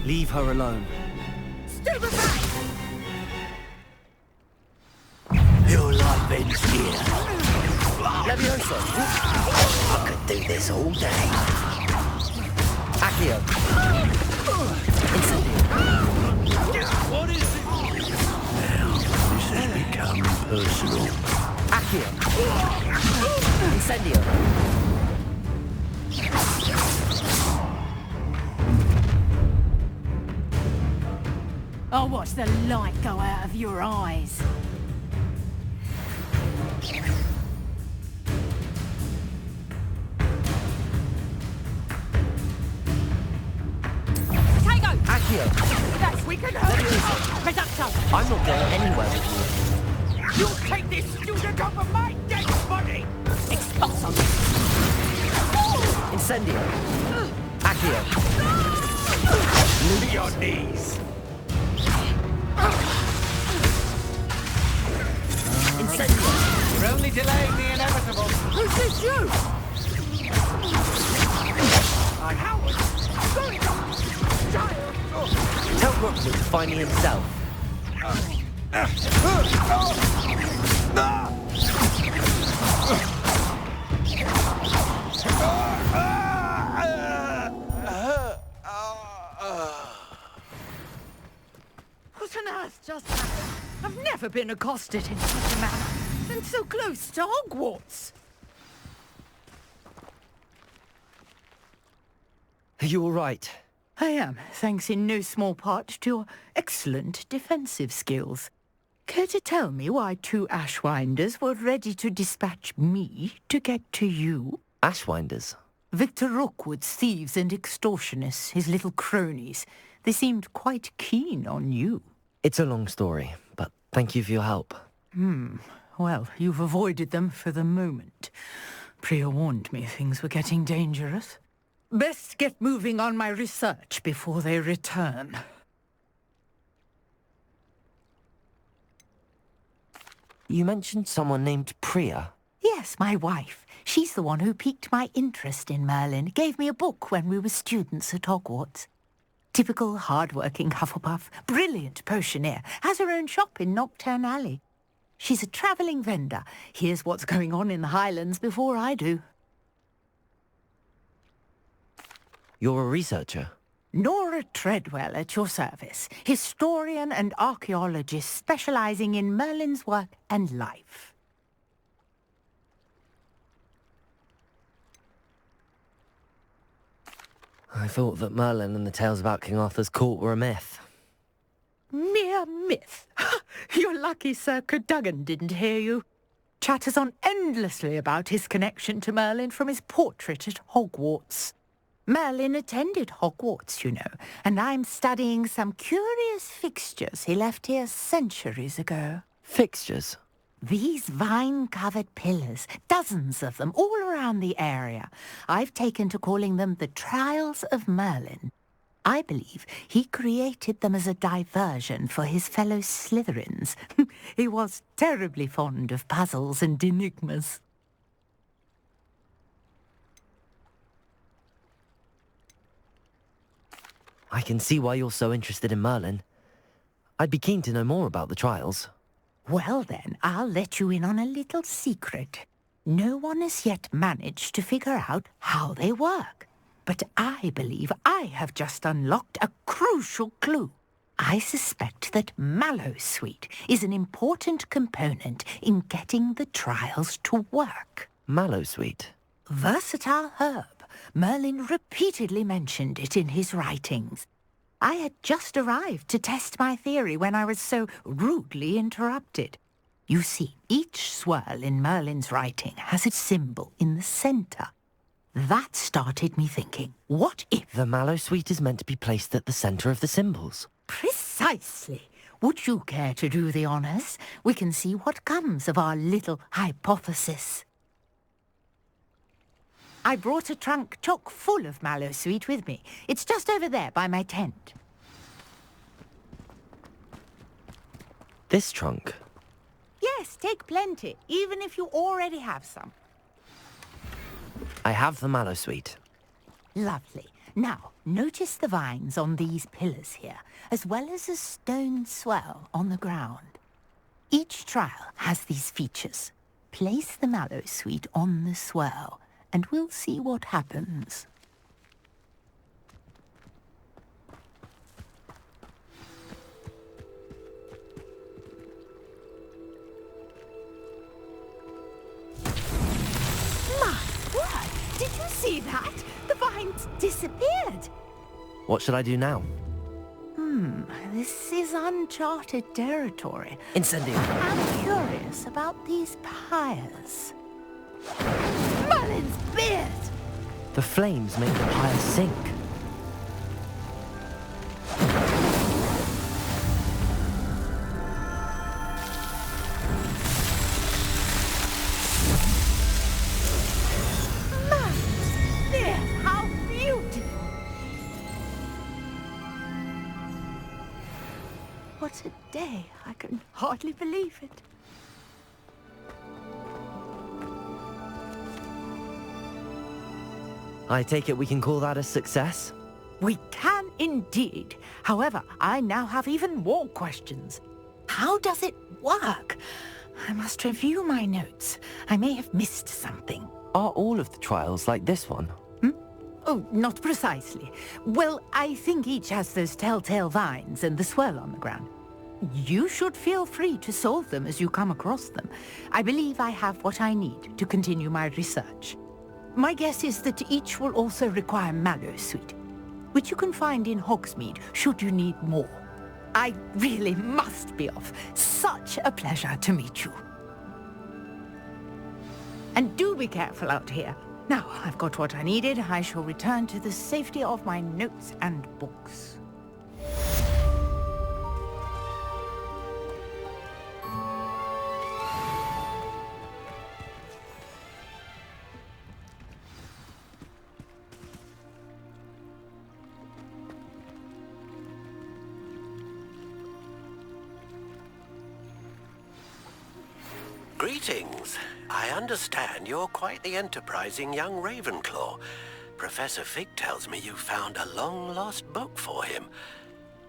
Leave her alone. Stand aside! Your life ends here. Leviosa! I could do this all day. Accio! What is it? Now, this has become personal. Accio! Incendio! I'll watch the light go out of your eyes. Potato! Accio! That's wicked hurt! Reducto! I'm not going anywhere with you. You'll take this student off of my dead body! Expulso! Incendio! Accio! Move to your knees. Incendio! You're only delaying the inevitable. Who's this you? Howard! Sorry, child! Tell Rookwood to find me himself. What on earth just happened? I've never been accosted in such a manner, and so close to Hogwarts. Are you all right? I am, thanks in no small part to your excellent defensive skills. Care to tell me why 2 Ashwinders were ready to dispatch me to get to you? Ashwinders? Victor Rookwood's thieves and extortionists, his little cronies. They seemed quite keen on you. It's a long story, but thank you for your help. Well, you've avoided them for the moment. Priya warned me things were getting dangerous. Best get moving on my research before they return. You mentioned someone named Priya. Yes, my wife. She's the one who piqued my interest in Merlin. Gave me a book when we were students at Hogwarts. Typical hard-working Hufflepuff, brilliant potioneer, has her own shop in Knockturn Alley. She's a travelling vendor. Hears what's going on in the Highlands before I do. You're a researcher? Nora Treadwell at your service, historian and archaeologist specialising in Merlin's work and life. I thought that Merlin and the tales about King Arthur's court were a myth. Mere myth. You're lucky Sir Cadogan didn't hear you. Chatters on endlessly about his connection to Merlin from his portrait at Hogwarts. Merlin attended Hogwarts, you know, and I'm studying some curious fixtures he left here centuries ago. Fixtures? These vine-covered pillars, dozens of them, all around the area. I've taken to calling them the Trials of Merlin. I believe he created them as a diversion for his fellow Slytherins. He was terribly fond of puzzles and enigmas. I can see why you're so interested in Merlin. I'd be keen to know more about the trials. Well then, I'll let you in on a little secret. No one has yet managed to figure out how they work. But I believe I have just unlocked a crucial clue. I suspect that Mallowsweet is an important component in getting the trials to work. Mallowsweet? Versatile herb. Merlin repeatedly mentioned it in his writings. I had just arrived to test my theory when I was so rudely interrupted. You see, each swirl in Merlin's writing has its symbol in the centre. That started me thinking, what if... The Mallowsweet is meant to be placed at the centre of the symbols. Precisely. Would you care to do the honours? We can see what comes of our little hypothesis. I brought a trunk chock full of Mallowsweet with me. It's just over there by my tent. This trunk? Yes, take plenty, even if you already have some. I have the Mallowsweet. Lovely. Now, notice the vines on these pillars here, as well as a stone swell on the ground. Each trial has these features. Place the Mallowsweet on the swirl, and we'll see what happens. My word! Did you see that? The vines disappeared. What should I do now? This is uncharted territory. Incendio. I'm curious about these pyres. Merlin's beard! The flames make the pyre sink. Merlin's beard! How beautiful! What a day! I can hardly believe it. I take it we can call that a success? We can indeed. However, I now have even more questions. How does it work? I must review my notes. I may have missed something. Are all of the trials like this one? Oh, not precisely. Well, I think each has those telltale vines and the swirl on the ground. You should feel free to solve them as you come across them. I believe I have what I need to continue my research. My guess is that each will also require mallow sweet, which you can find in Hogsmeade should you need more. I really must be off. Such a pleasure to meet you. And do be careful out here. Now, I've got what I needed. I shall return to the safety of my notes and books. Greetings. I understand you're quite the enterprising young Ravenclaw. Professor Fig tells me you found a long-lost book for him.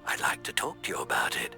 I'd like to talk to you about it.